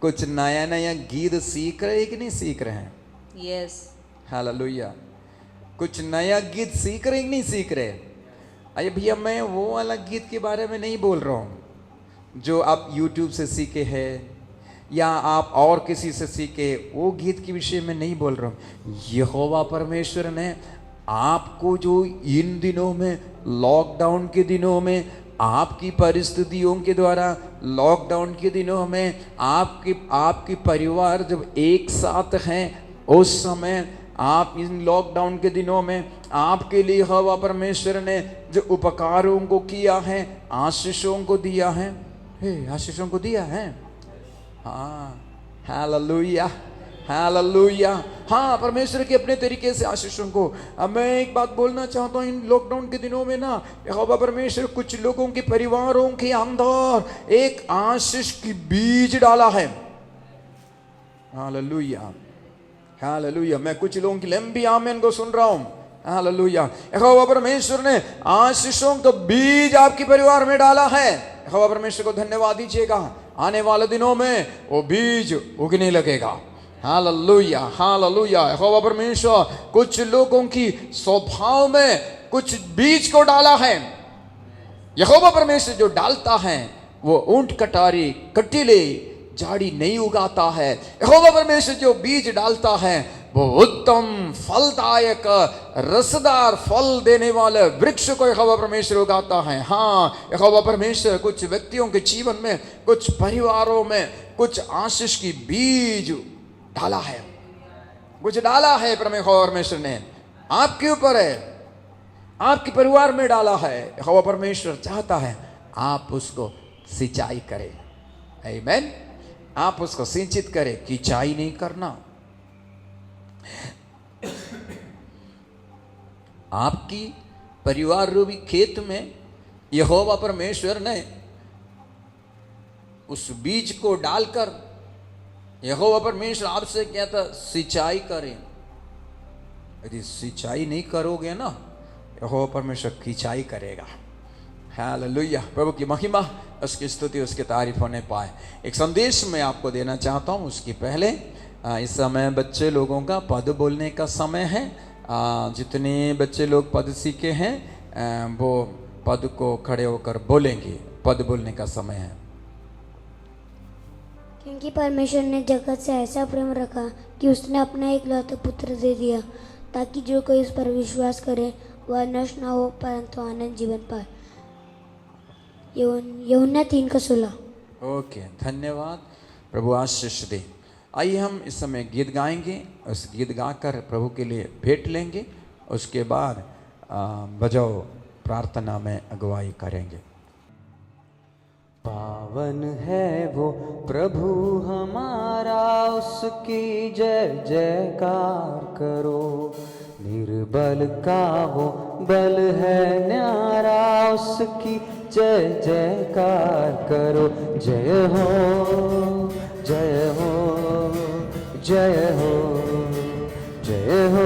कुछ नया नया गीत सीख रहे हैं कि नहीं सीख रहे हैं? यस। हालेलुया। कुछ नया गीत सीख रहे हैं कि नहीं सीख रहे? अरे भैया, मैं वो वाला गीत के बारे में नहीं बोल रहा हूँ जो आप YouTube से सीखे हैं या आप और किसी से सीखे, वो गीत के विषय में नहीं बोल रहा हूँ। यहोवा परमेश्वर ने आपको जो इन दिनों में, लॉकडाउन के दिनों में, आपकी परिस्थितियों के द्वारा, लॉकडाउन के दिनों में आपकी परिवार जब एक साथ हैं, उस समय आप इन लॉकडाउन के दिनों में आपके लिए यहोवा परमेश्वर ने जो उपकारों को किया है, आशीषों को दिया है, आशीषों को दिया है। हाँ, हालेलुया, हालेलुया। हाँ, परमेश्वर के अपने तरीके से आशीषों को। अब मैं एक बात बोलना चाहता हूँ, इन लॉकडाउन के दिनों में ना यहोवा परमेश्वर कुछ लोगों के परिवारों के अंदर एक आशीष की बीज डाला है। Hallelujah, hallelujah. मैं कुछ लोगों की लंबी आमीन को सुन रहा हूँ। हालेलुया। यहोवा परमेश्वर ने आशीषों का बीज आपके परिवार में डाला है। यहोवा परमेश्वर को धन्यवाद दीजिएगा। आने वाले दिनों में वो बीज उगने लगेगा। Hallelujah, hallelujah. यहोवा परमेश्वर कुछ लोगों की स्वभाव में कुछ बीज को डाला है। यहोवा परमेश्वर जो डालता है वो ऊंट कटारी कटीले झाड़ी नहीं उगाता है। यहोवा परमेश्वर जो बीज डालता है वो उत्तम फलदायक रसदार फल देने वाले वृक्ष को यहोवा परमेश्वर उगाता है। हाँ, यहोवा परमेश्वर कुछ व्यक्तियों के जीवन में, कुछ परिवारों में कुछ आशीष की बीज डाला है, कुछ डाला है। परमेश्वर ने आपके ऊपर है, आपके परिवार में डाला है। यहोवा परमेश्वर चाहता है आप उसको सिंचाई करें। आमीन। आप उसको सिंचित करें, किंचाई नहीं करना। आपकी परिवार रूपी खेत में यहोवा परमेश्वर ने उस बीज को डालकर यहोवा परमेश्वर आपसे कहता सिंचाई करें। यदि सिंचाई नहीं करोगे ना, यहोवा परमेश्वर किंचाई करेगा। हालेलुया। प्रभु की महिमा, उसकी स्तुति, उसकी तारीफ होने पाए। एक संदेश मैं आपको देना चाहता हूँ। उसके पहले इस समय बच्चे लोगों का पद बोलने का समय है। जितने बच्चे लोग पद सीखे हैं वो पद को खड़े होकर बोलेंगे। पद बोलने का समय है। क्योंकि परमेश्वर ने जगत से ऐसा प्रेम रखा कि उसने अपना एकलौता पुत्र दे दिया, ताकि जो कोई उस पर विश्वास करे वह नष्ट न हो परंतु आनंद जीवन पाए। यूहन्ना 3:16। ओके, धन्यवाद। प्रभु आशीष दे। आइए हम इस समय गीत गाएंगे। उस गीत गाकर प्रभु के लिए भेंट लेंगे। उसके बाद बजाओ प्रार्थना में अगुवाई करेंगे। पावन है वो प्रभु हमारा, उसकी जय जयकार करो। निर्बल का वो बल है न्यारा, उसकी जय जयकार करो। जय हो, जय हो, जय हो, जय हो,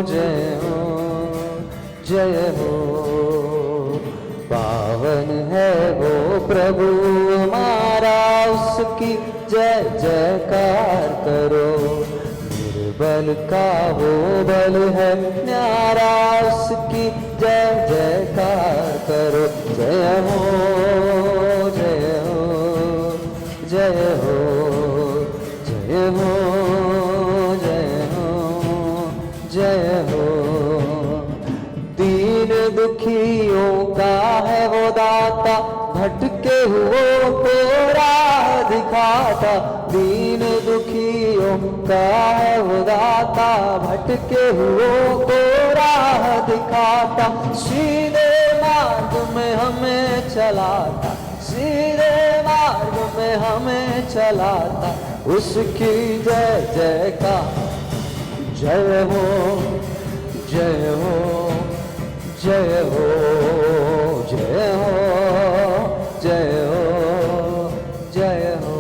जय हो, जय हो। पावन है वो प्रभु हमारा, उसकी जय जयकार करो। निर्बल का वो बल है न्यारा, उसकी जय जयकार करो। जय हो, जय हो, जय हो, जय हो, जय हो, जय हो। दीन दुखियों का है वो दाता, भटके हुओं को राह दिखाता। दीन दुखियों का है वो दाता, भटके हुओं को राह दिखाता। सीधे मार्ग में हमें चलाता, सीधे मार्ग में हमें चलाता। उसकी जय जयकार। जय हो, जय हो, जय हो, जय हो, जय हो, जय हो।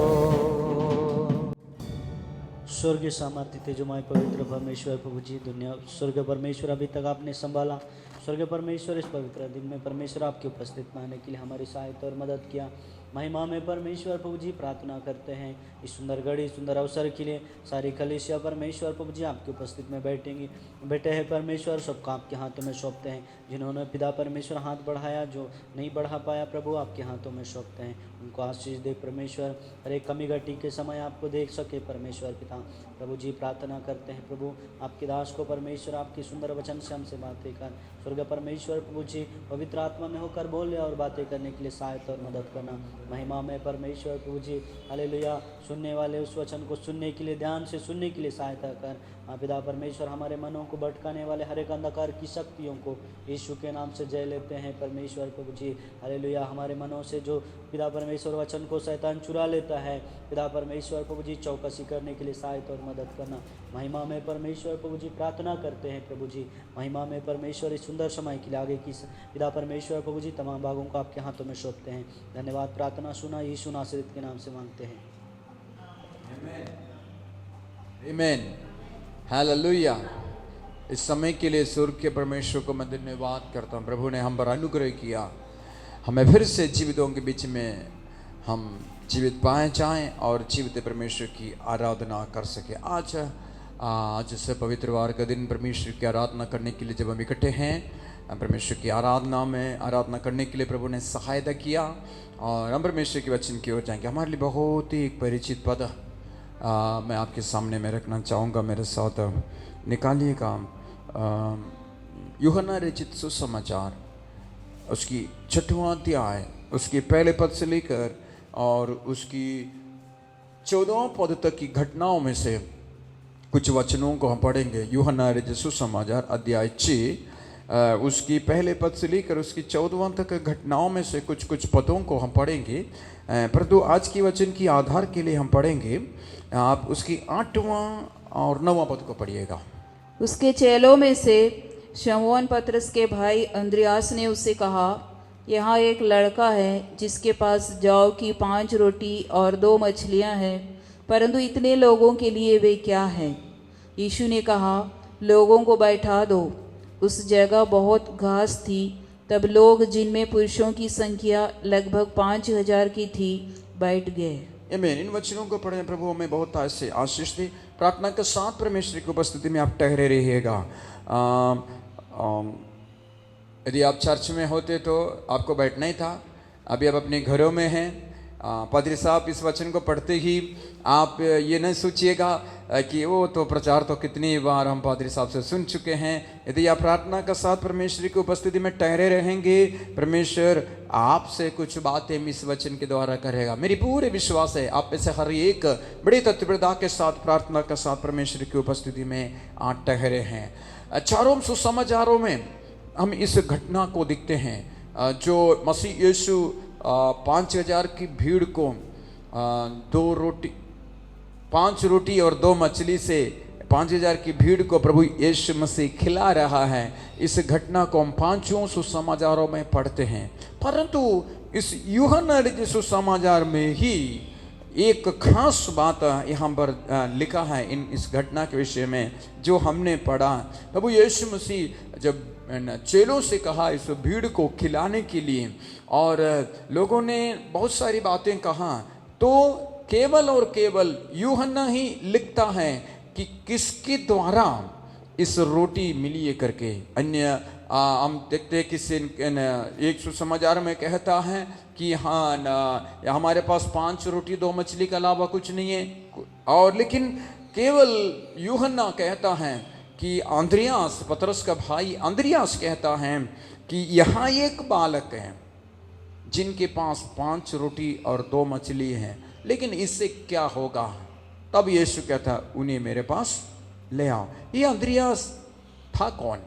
स्वर्गीय सामर्थ्य तेजोमय पवित्र परमेश्वर प्रभु जी, दुनिया स्वर्ग परमेश्वर अभी तक आपने संभाला। स्वर्गीय परमेश्वर, इस पवित्र दिन में परमेश्वर आपके उपस्थित में आने के लिए हमारी सहायता और मदद किया। महिमा में परमेश्वर प्रभु जी प्रार्थना करते हैं इस सुंदर घड़ी, सुंदर अवसर के लिए। सारी कलीसिया परमेश्वर प्रभु जी आपके उपस्थित में बैठेंगी, बैठे हैं परमेश्वर। सबको आपके हाथों में सौंपते हैं। जिन्होंने पिता परमेश्वर हाथ बढ़ाया, जो नहीं बढ़ा पाया प्रभु आपके हाथों में सौंपते हैं। उनको आशीष दे परमेश्वर। हर एक कमी घटी के समय आपको देख सके परमेश्वर पिता प्रभु जी प्रार्थना करते हैं। प्रभु आपके दास को परमेश्वर आपकी सुंदर वचन से हमसे बातें कर। स्वर्ग परमेश्वर प्रभु जी पवित्र आत्मा में होकर बोले और बातें करने के लिए सहायता और मदद करना। महिमा में परमेश्वर प्रभु जी। हालेलुया। सुनने वाले उस वचन को सुनने के लिए, ध्यान से सुनने के लिए सहायता कर। हाँ पिता परमेश्वर, हमारे मनों को भटकाने वाले हर एक अंधकार की शक्तियों को यीशु के नाम से जय लेते हैं परमेश्वर प्रभु जी। हालेलुया। हमारे मनों से जो पिता परमेश्वर वचन को शैतान चुरा लेता है, पिता परमेश्वर प्रभु जी चौकसी करने के लिए सहायता और मदद करना। महिमा में परमेश्वर प्रभु जी प्रार्थना करते हैं प्रभु जी। महिमा में परमेश्वर इस सुंदर समय के लिए आगे की पिता परमेश्वर प्रभु जी तमाम भागों को आपके हाथों में सौंपते हैं। धन्यवाद। प्रार्थना सुना यीशु नासरीत के नाम से मांगते हैं। आमीन। हालेलुया। इस समय के लिए स्वर्ग के परमेश्वर को मैं धन्यवाद करता हूँ। प्रभु ने हम पर अनुग्रह किया, हमें फिर से जीवितों के बीच में हम जीवित पाए जाएं और जीवित परमेश्वर की आराधना कर सके। आज से पवित्र वार का दिन परमेश्वर की आराधना करने के लिए जब हम इकट्ठे हैं, परमेश्वर की आराधना करने के लिए प्रभु ने सहायता किया और हम परमेश्वर के वचन की ओर जाएंगे। हमारे लिए बहुत ही एक परिचित पद मैं आपके सामने में रखना चाहूँगा। मेरे साथ निकालिएगा यूहन्ना रचित सुसमाचार, उसकी 6वां अध्याय, उसके पहले पद से लेकर और उसकी 14वां पद तक की घटनाओं में से कुछ वचनों को हम पढ़ेंगे। यूहन्ना रचित सुसमाचार अध्याय 6 उसकी पहले पद से लेकर उसकी 14वां तक घटनाओं में से कुछ पदों को हम पढ़ेंगे। परंतु आज की वचन की आधार के लिए हम पढ़ेंगे, आप उसकी 8वां और 9वां पद को पढ़िएगा। उसके चेलों में से शमौन पतरस के भाई अंद्रयास ने उससे कहा, यहाँ एक लड़का है जिसके पास जौ की 5 रोटी और 2 मछलियाँ हैं, परंतु इतने लोगों के लिए वे क्या हैं? यीशु ने कहा, लोगों को बैठा दो। उस जगह बहुत घास थी। तब लोग, जिनमें पुरुषों की संख्या लगभग 5000 की थी, बैठ गए। आमीन। इन वचनों को पढ़ने प्रभु हमें बहुत ऐसे आशीष दे। प्रार्थना के साथ परमेश्वर की उपस्थिति में आप ठहरे रहिएगा। यदि आप चर्च में होते तो आपको बैठना ही था, अभी आप अपने घरों में हैं। पादरी साहब इस वचन को पढ़ते ही आप ये नहीं सोचिएगा कि वो तो प्रचार तो कितनी बार हम पादरी साहब से सुन चुके हैं। यदि आप प्रार्थना का साथ परमेश्वर की उपस्थिति में ठहरे रहेंगे, परमेश्वर आपसे कुछ बातें इस वचन के द्वारा करेगा। मेरी पूरे विश्वास है आप में से हर एक बड़ी तत्परता के साथ प्रार्थना का साथ परमेश्वर की उपस्थिति में आप ठहरे हैं। चारों सुसमाचारों में हम इस घटना को देखते हैं, जो मसीह यीशु 5000 की भीड़ को 5 रोटी और 2 मछली से 5000 की भीड़ को प्रभु यीशु मसीह खिला रहा है। इस घटना को हम 5 सुसमाचारों में पढ़ते हैं, परंतु इस यूहन्ना रचित सुसमाचार में ही एक खास बात यहाँ पर लिखा है इस घटना के विषय में जो हमने पढ़ा। प्रभु यीशु मसीह जब चेलों से कहा इस भीड़ को खिलाने के लिए और लोगों ने बहुत सारी बातें कहा, तो केवल और केवल यूहन्ना ही लिखता है कि किसके द्वारा इस रोटी मिली है करके। अन्य हम देखते हैं कि एक सुसमाचार में कहता है कि हाँ हमारे पास 5 रोटी 2 मछली के अलावा कुछ नहीं है, और लेकिन केवल यूहन्ना कहता है कि अंद्रयास, पतरस का भाई अंद्रयास कहता है कि यहाँ एक बालक है जिनके पास 5 रोटी और 2 मछली हैं, लेकिन इससे क्या होगा? तब यीशु कहता उन्हें मेरे पास ले आओ। ये अंद्रयास था कौन?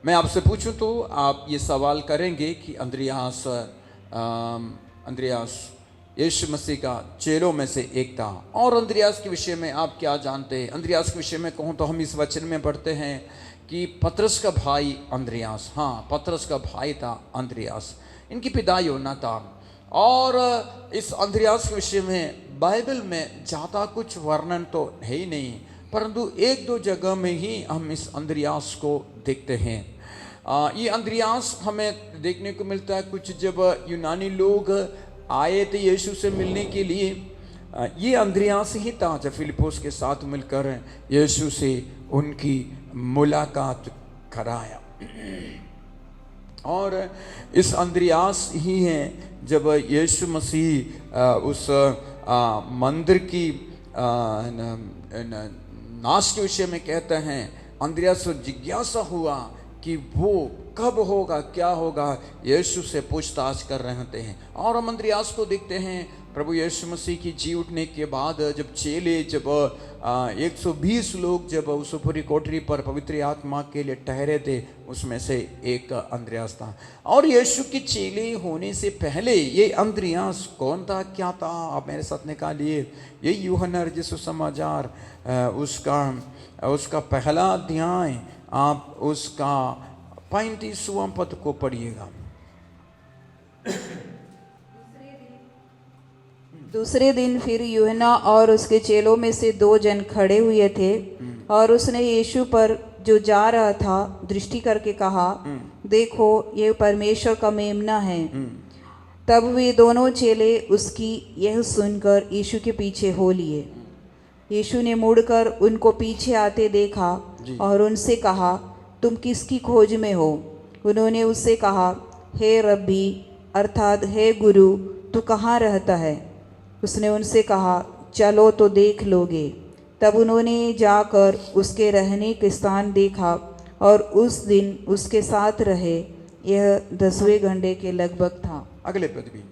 मैं आपसे पूछूं तो आप ये सवाल करेंगे कि अंद्रयास यीशु मसीह का चेलों में से एक था। और अंद्रयास के विषय में आप क्या जानते हैं? अंद्रयास के विषय में कहूँ तो हम इस वचन में पढ़ते हैं कि पतरस का भाई अंद्रयास, हाँ पतरस का भाई था अंद्रयास, इनकी पिता यूहन्ना था। और इस अंद्रयास के विषय में बाइबल में ज़्यादा कुछ वर्णन तो है ही नहीं, परंतु 1-2 जगह में ही हम इस अंद्रयास को देखते हैं। ये अंद्रयास हमें देखने को मिलता है कुछ जब यूनानी लोग आए थे यीशु से मिलने के लिए, ये अंद्रयास ही था जब फिलिप्पुस के साथ मिलकर यीशु से उनकी मुलाकात कराया। और इस अंद्रयास ही है जब यीशु मसीह उस मंदिर की नाश के विषय में कहते हैं, अंद्रयास को जिज्ञासा हुआ कि वो कब होगा, क्या होगा, यीशु से पूछताछ कर रहे होते हैं। और हम अंद्रियास को देखते हैं प्रभु यीशु मसीह की जी उठने के बाद जब चेले, जब 120 लोग जब उस पूरी कोठरी पर पवित्र आत्मा के लिए ठहरे थे, उसमें से एक अंद्रियास था। और यीशु की चेले होने से पहले ये अंद्रियास कौन था, क्या था? आप मेरे साथ निकालिए, ये यूहन्ना रचित सुसमाचार उसका पहला अध्याय, आप उसका 35वां पद को पढ़िएगा। दूसरे दिन फिर यूहन्ना और उसके चेलों में से 2 जन खड़े हुए थे, और उसने यीशु पर जो जा रहा था दृष्टि करके कहा, देखो ये परमेश्वर का मेमना है। तब वे दोनों चेले उसकी यह सुनकर यीशु के पीछे हो लिए। यीशु ने मुड़कर उनको पीछे आते देखा और उनसे कहा, तुम किसकी खोज में हो? उन्होंने उससे कहा, हे रब्बी, अर्थात हे गुरु, तू कहाँ रहता है? उसने उनसे कहा, चलो तो देख लोगे। तब उन्होंने जाकर उसके रहने के स्थान देखा और उस दिन उसके साथ रहे। यह 10वें घंटे के लगभग था। अगले पद भी।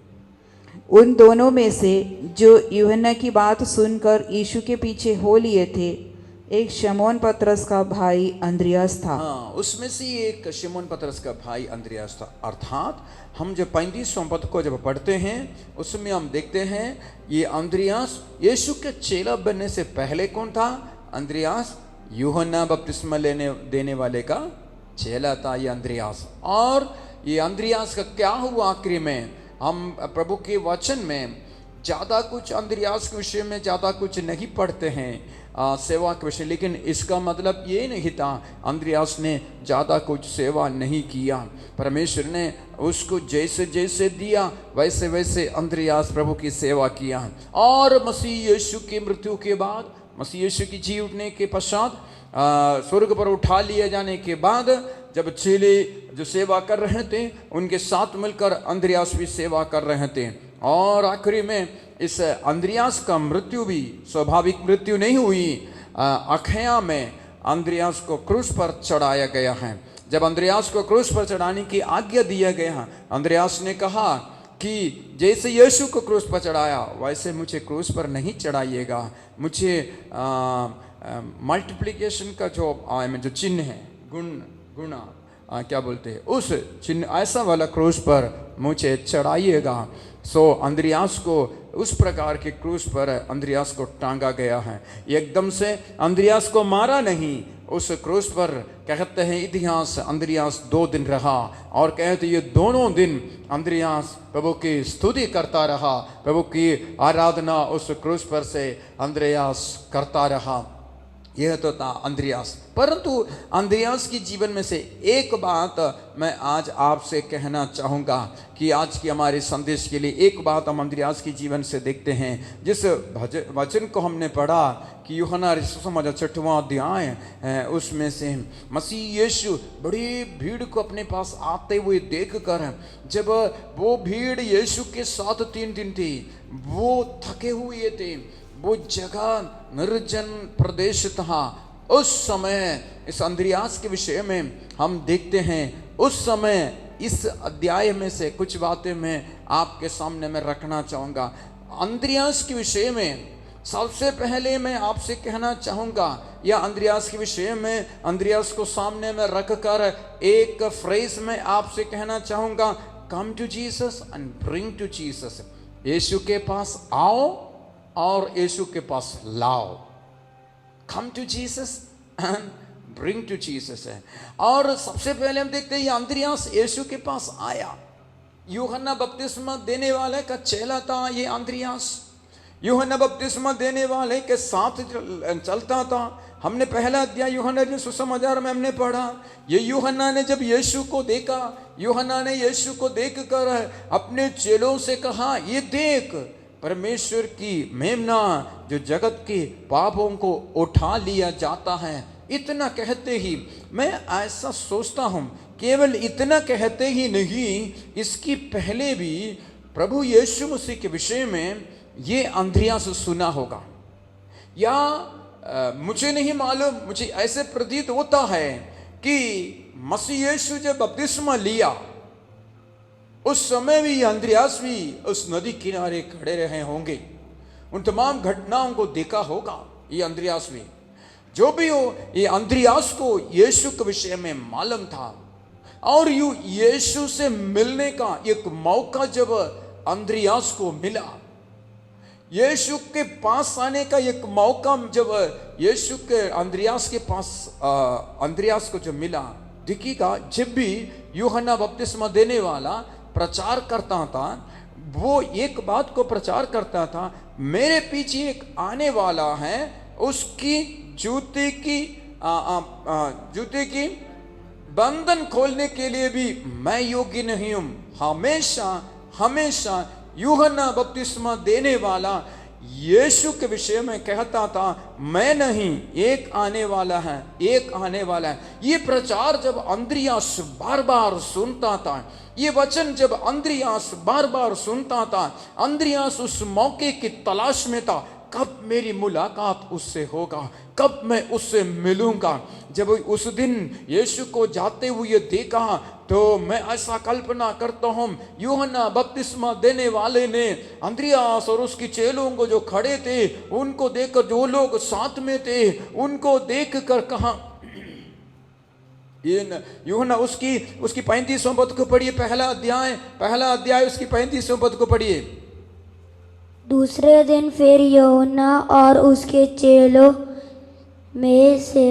उन दोनों में से जो यूहन्ना की बात सुनकर यीशु के पीछे हो लिए थे, एक शमौन पतरस का भाई अंद्रियास था। हाँ, उसमें से एक शिमोन पतरस का भाई अंद्रियास था। अर्थात हम जब 35वां पद को जब पढ़ते हैं, उसमें हम देखते हैं ये अंद्रियास यीशु के चेला बनने से पहले कौन था? अंद्रियास यूहन्ना बपतिस्मा देने वाले का चेला था ये अंद्रियास। और ये अंद्रियास का क्या हुआ आखिरी में? हम प्रभु के वचन में ज़्यादा कुछ अंद्रियास के विषय में ज़्यादा कुछ नहीं पढ़ते हैं, सेवा के विषय, लेकिन इसका मतलब ये नहीं था अंद्रियास ने ज़्यादा कुछ सेवा नहीं किया। परमेश्वर ने उसको जैसे जैसे दिया वैसे वैसे अंद्रियास प्रभु की सेवा किया। और मसीह यीशु की मृत्यु के बाद, मसीह यीशु की जी उठने के पश्चात, स्वर्ग पर उठा लिए जाने के बाद, जब चेले जो सेवा कर रहे थे उनके साथ मिलकर अंद्रियास भी सेवा कर रहे थे। और आखिरी में इस अंद्रियास का मृत्यु भी स्वाभाविक मृत्यु नहीं हुई। अखया में अंद्रियास को क्रूस पर चढ़ाया गया है। जब अंद्रियास को क्रूस पर चढ़ाने की आज्ञा दिया गया, अंद्रियास ने कहा कि जैसे यीशु को क्रूस पर चढ़ाया वैसे मुझे क्रूस पर नहीं चढ़ाइएगा। मुझे मल्टीप्लिकेशन का जो चिन्ह है, गुणा क्या बोलते हैं, उस चिन्ह ऐसा वाला क्रूस पर मुझे चढ़ाइएगा। सो अंद्रियास को उस प्रकार के क्रूस पर अंद्रियास को टांगा गया है। एकदम से अंद्रियास को मारा नहीं, उस क्रूस पर कहते हैं इतिहास अंद्रियास 2 दिन रहा, और कहते ये दोनों दिन अंद्रियास प्रभु की स्तुति करता रहा, प्रभु की आराधना उस क्रूस पर से अंद्रियास करता रहा। यह तो था अंद्रियास। परंतु अंद्रियास की जीवन में से एक बात मैं आज आपसे कहना चाहूँगा कि आज की हमारे संदेश के लिए एक बात हम अंद्रियास की जीवन से देखते हैं। जिस वचन को हमने पढ़ा कि यूहन्ना रचित सुसमाचार 6वां अध्याय उसमें से मसीह यीशु बड़ी भीड़ को अपने पास आते हुए देखकर, जब वो भीड़ यीशु के साथ 3 दिन थी, वो थके हुए थे, वो जगह निर्जन प्रदेश था, उस समय इस अंद्रियास के विषय में हम देखते हैं। उस समय इस अध्याय में से कुछ बातें मैं आपके सामने में रखना चाहूँगा। अंद्रियास के विषय में सबसे पहले मैं आपसे कहना चाहूँगा, या अंद्रियास के विषय में अंद्रियास को सामने में रखकर एक फ्रेज में आपसे कहना चाहूँगा, come to Jesus and bring to Jesus. यीशु के पास आओ और यीशु के पास लाओ। Come to Jesus and bring to Jesus है। और सबसे पहले हम देखते हैं ये अंद्रियास यीशु के पास आया। यूहन्ना बपतिस्मा देने वाले का चेला था ये अंद्रियास। यूहन्ना बपतिस्मा देने वाले के साथ चलता था। हमने पहला अध्याय यूहन्ना के सुसमाचार में हमने पढ़ा, ये यूहन्ना ने जब यीशु को देखा, यूहन्ना ने यीशु को देखकर अपने चेलों से कहा, ये देख परमेश्वर की मेमना जो जगत के पापों को उठा लिया जाता है। इतना कहते ही मैं ऐसा सोचता हूँ, केवल इतना कहते ही नहीं, इसकी पहले भी प्रभु यीशु मसीह के विषय में ये अंद्रियास सुना होगा, या मुझे नहीं मालूम, मुझे ऐसे प्रतीत होता है कि मसीह यीशु जब बपतिस्मा लिया उस समय भी अंद्रियास भी उस नदी किनारे खड़े रहे होंगे, उन तमाम घटनाओं को देखा होगा। ये अंद्रियास भी, जो भी हो, ये अंद्रियास को यीशु के विषय में मालूम था। और यीशु से मिलने का एक मौका जब अंद्रियास को मिला, यीशु के पास आने का एक मौका जब यीशु के अंद्रियास के पास अंद्रियास को जब मिला, देखिएगा जब भी यूहन्ना बपतिस्मा देने वाला प्रचार करता था, वो एक बात को प्रचार करता था, मेरे पीछे एक आने वाला है, उसकी जूते की बंधन खोलने के लिए भी मैं योग्य नहीं हूं। हमेशा यूहन्ना बपतिस्मा देने वाला यीशु के विषय में कहता था, मैं नहीं, एक आने वाला है। ये प्रचार जब अंद्रियास बार बार सुनता था, ये वचन जब अंद्रियास बार बार सुनता था, अंद्रियास उस मौके की तलाश में था, कब मेरी मुलाकात उससे होगा, कब मैं उससे मिलूंगा। जब उस दिन यीशु को जाते हुए देखा तो मैं ऐसा कल्पना करता हूं, यूहन्ना बपतिस्मा देने वाले ने अंद्रियास और उसके चेलों को जो खड़े थे, उनको देखकर, जो लोग साथ में थे, उनको देखकर कहा, यूहन्ना उसकी 35वें पद को पढ़िए, पहला अध्याय उसकी 35वें पद को पढ़िए। दूसरे दिन फिर यूहन्ना और उसके चेलों में से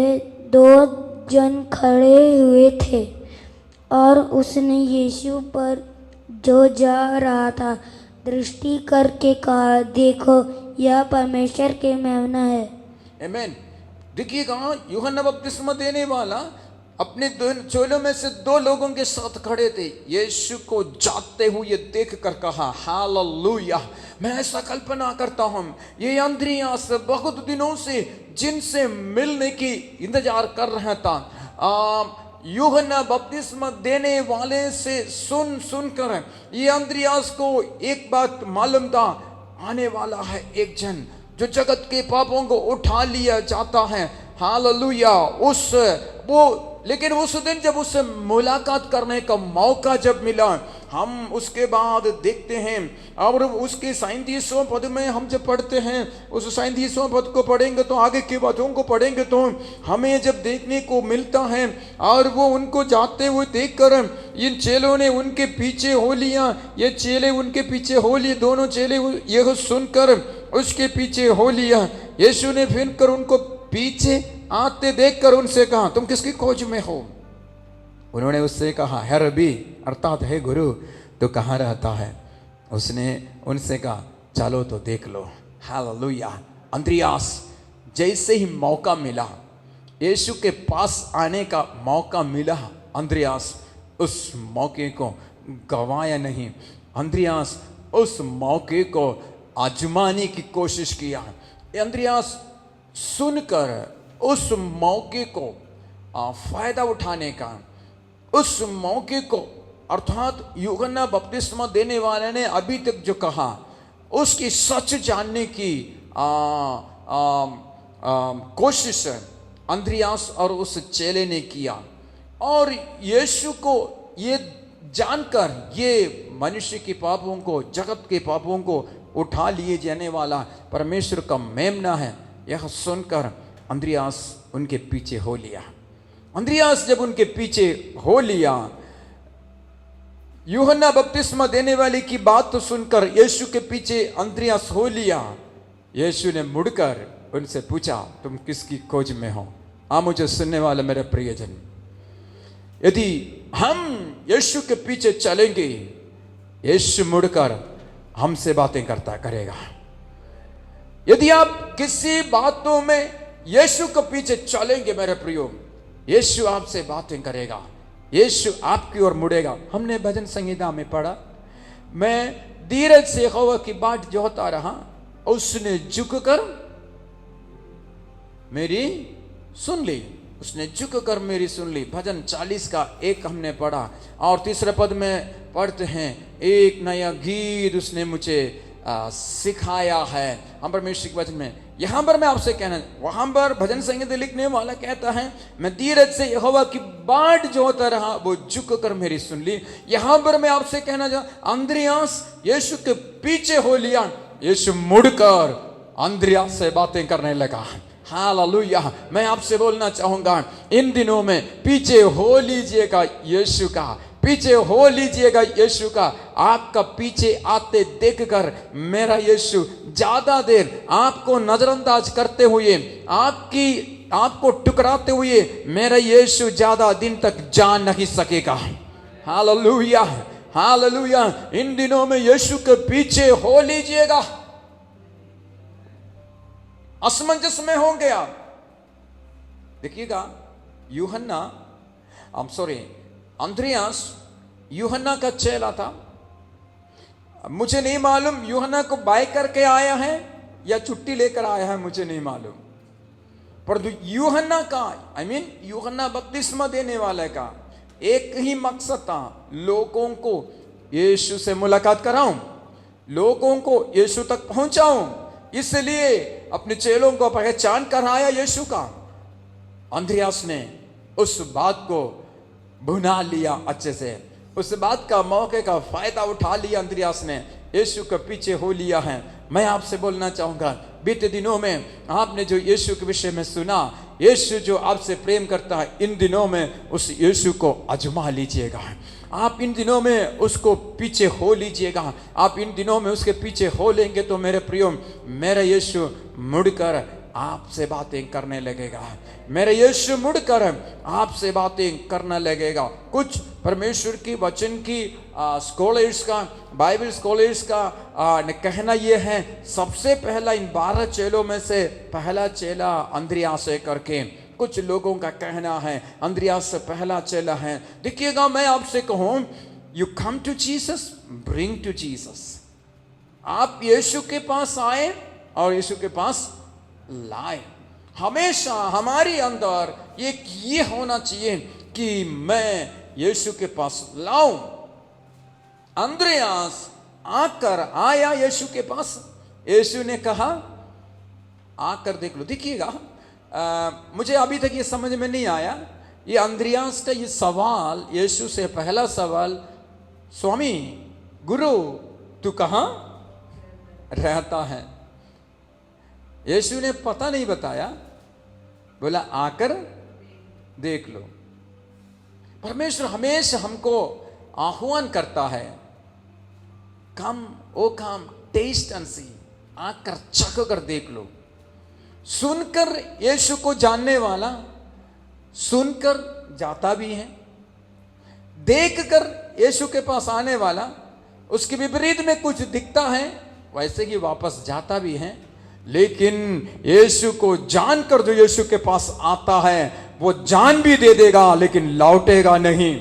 2 जन खड़े हुए थे और उसने यीशु पर जो जा रहा था दृष्टि करके कहा, देखो यह परमेश्वर के मेमना है। आमीन। देखिएगा यूहन्ना बपतिस्मा देने वाला अपने 2 चेलों में से 2 लोगों के साथ खड़े थे, यीशु को जाते हुए देख कर कहा, हालेलुया। मैं ऐसा कल्पना करता हूं, ये अंद्रियास बहुत दिनों से जिनसे मिलने की इंतजार कर रहा था, यूहन्ना बपतिस्मा देने वाले से सुनकर ये अंद्रियास को एक बात मालूम था, आने वाला है एक जन जो जगत के पापों को उठा लिया जाता है। हालेलुया। लेकिन उस दिन जब उससे मुलाकात करने का मौका जब मिला, हम उसके बाद देखते हैं और उसके 37वें पद में हम जब पढ़ते हैं, उस 37वें पद को पढ़ेंगे तो आगे की बातों को पढ़ेंगे तो हमें जब देखने को मिलता है, और वो उनको जाते हुए देखकर इन चेलों ने उनके पीछे हो लिया, ये चेले उनके पीछे हो लिए, दोनों चेले यह सुनकर उसके पीछे हो लिया। यीशु ने फिर कर उनको पीछे आते देखकर उनसे कहा, तुम किसकी खोज में हो? उन्होंने उससे कहा, है रबी, अर्थात है गुरु, तो कहाँ रहता है? उसने उनसे कहा, चलो तो देख लो। हालेलुया। अंद्रियास जैसे ही मौका मिला, यीशु के पास आने का मौका मिला, अंद्रियास उस मौके को गवाया नहीं। अंद्रियास उस मौके को आजमाने की कोशिश किया। अंद्रियास सुनकर उस मौके को फायदा उठाने का, उस मौके को, अर्थात यूहन्ना बपतिस्मा देने वाले ने अभी तक जो कहा उसकी सच जानने की कोशिश अंद्रियास और उस चेले ने किया। और यीशु को ये जानकर, ये मनुष्य के पापों को, जगत के पापों को उठा लिए जाने वाला परमेश्वर का मेमना है, यह सुनकर अंद्रियास उनके पीछे हो लिया। अंद्रियास जब उनके पीछे हो लिया, यूहन्ना बपतिस्मा देने वाले की बात तो सुनकर यीशु के पीछे अंद्रियास हो लिया। यीशु ने मुड़कर उनसे पूछा, तुम किसकी खोज में हो? मुझे सुनने वाले मेरे प्रियजन, यदि हम यीशु के पीछे चलेंगे, यीशु मुड़कर हमसे बातें करेगा। यदि आप किसी बातों में यीशु के पीछे चलेंगे मेरे प्रियो, यीशु आपसे बातें करेगा, यीशु आपकी ओर मुड़ेगा। हमने भजन संहिता में पढ़ा, मैं धीरज से यहोवा की बाट जोहता रहा, उसने झुककर मेरी सुन ली, उसने झुककर मेरी सुन ली। भजन 40 का 1 हमने पढ़ा। और 3 पद में पढ़ते हैं, एक नया गीत उसने मुझे सिखाया है। हम परमेश्वर के वचन में यहां पर मैं आपसे कहना, वहां पर भजन संगीत लिखने वाला कहता है मैं धीरज से यहोवा की बाट जोता रहा, वो झुक कर मेरी सुन ली। यहां पर मैं आपसे कहना चाहता, अंद्रियास यीशु के पीछे हो लिया, यीशु मुड़कर अंद्रियास से बातें करने लगा। हालेलुया। मैं आपसे बोलना चाहूंगा, इन दिनों में पीछे हो लीजिएगा यीशु का, पीछे हो लीजिएगा यीशु का। आपका पीछे आते देखकर मेरा यीशु ज्यादा देर आपको नजरअंदाज करते हुए, आपको टुकराते हुए मेरा यीशु ज्यादा दिन तक जा नहीं सकेगा। Hallelujah, hallelujah. इन दिनों में यीशु के पीछे हो लीजिएगा। असमंजस में होंगे आप। देखिएगा, यूहन्ना, अंद्रियास यूहन्ना का चेला था। मुझे नहीं मालूम यूहन्ना को बाय करके आया है या छुट्टी लेकर आया है, मुझे नहीं मालूम। पर यूहन्ना का यूहन्ना बपतिस्मा देने वाले का एक ही मकसद था, लोगों को यीशु से मुलाकात कराऊं, लोगों को यीशु तक पहुंचाऊं। इसलिए अपने चेलों को पहचान कराया यीशु का। अंद्रियास ने उस बात को भुना लिया अच्छे से, उस बात का मौके का फायदा उठा लिया। अंद्रियास ने यीशु के पीछे हो लिया है। मैं आपसे बोलना चाहूंगा, बीते दिनों में आपने जो यीशु के विषय में सुना, यीशु जो आपसे प्रेम करता है, इन दिनों में उस यीशु को आजमा लीजिएगा। आप इन दिनों में उसको पीछे हो लीजिएगा। आप इन दिनों में उसके पीछे हो लेंगे तो मेरे प्रियो, मेरा यीशु मुड़कर आपसे बातें करने लगेगा। मेरे यीशु मुड़कर आपसे बातें करने लगेगा। कुछ परमेश्वर की वचन की स्कॉलर्स का, बाइबल स्कॉलर्स का कहना यह है, सबसे पहला इन 12 चेलों में से पहला चेला अंद्रियास है करके कुछ लोगों का कहना है। अंद्रियास से पहला चेला है। देखिएगा, मैं आपसे कहूं, you come to Jesus, bring to Jesus. आप यीशु के पास आए और यीशु के पास लाए। हमेशा हमारे अंदर एक ये होना चाहिए कि मैं यीशु के पास लाऊं। अंद्रियास आकर आया यीशु के पास। यीशु ने कहा आकर देख लो। देखिएगा, मुझे अभी तक ये समझ में नहीं आया, ये अंद्रियास का ये सवाल, यीशु से पहला सवाल, स्वामी गुरु तू कहां रहता है? यीशु ने पता नहीं बताया, बोला आकर देख लो। परमेश्वर हमेशा हमको आह्वान करता है, कम ओ कम टेस्ट एंड सी, आकर चख कर देख लो। सुनकर यीशु को जानने वाला सुनकर जाता भी है, देखकर यीशु के पास आने वाला उसके विपरीत में कुछ दिखता है वैसे ही वापस जाता भी है। लेकिन यीशु को जानकर जो यीशु के पास आता है वो जान भी दे देगा लेकिन लौटेगा नहीं।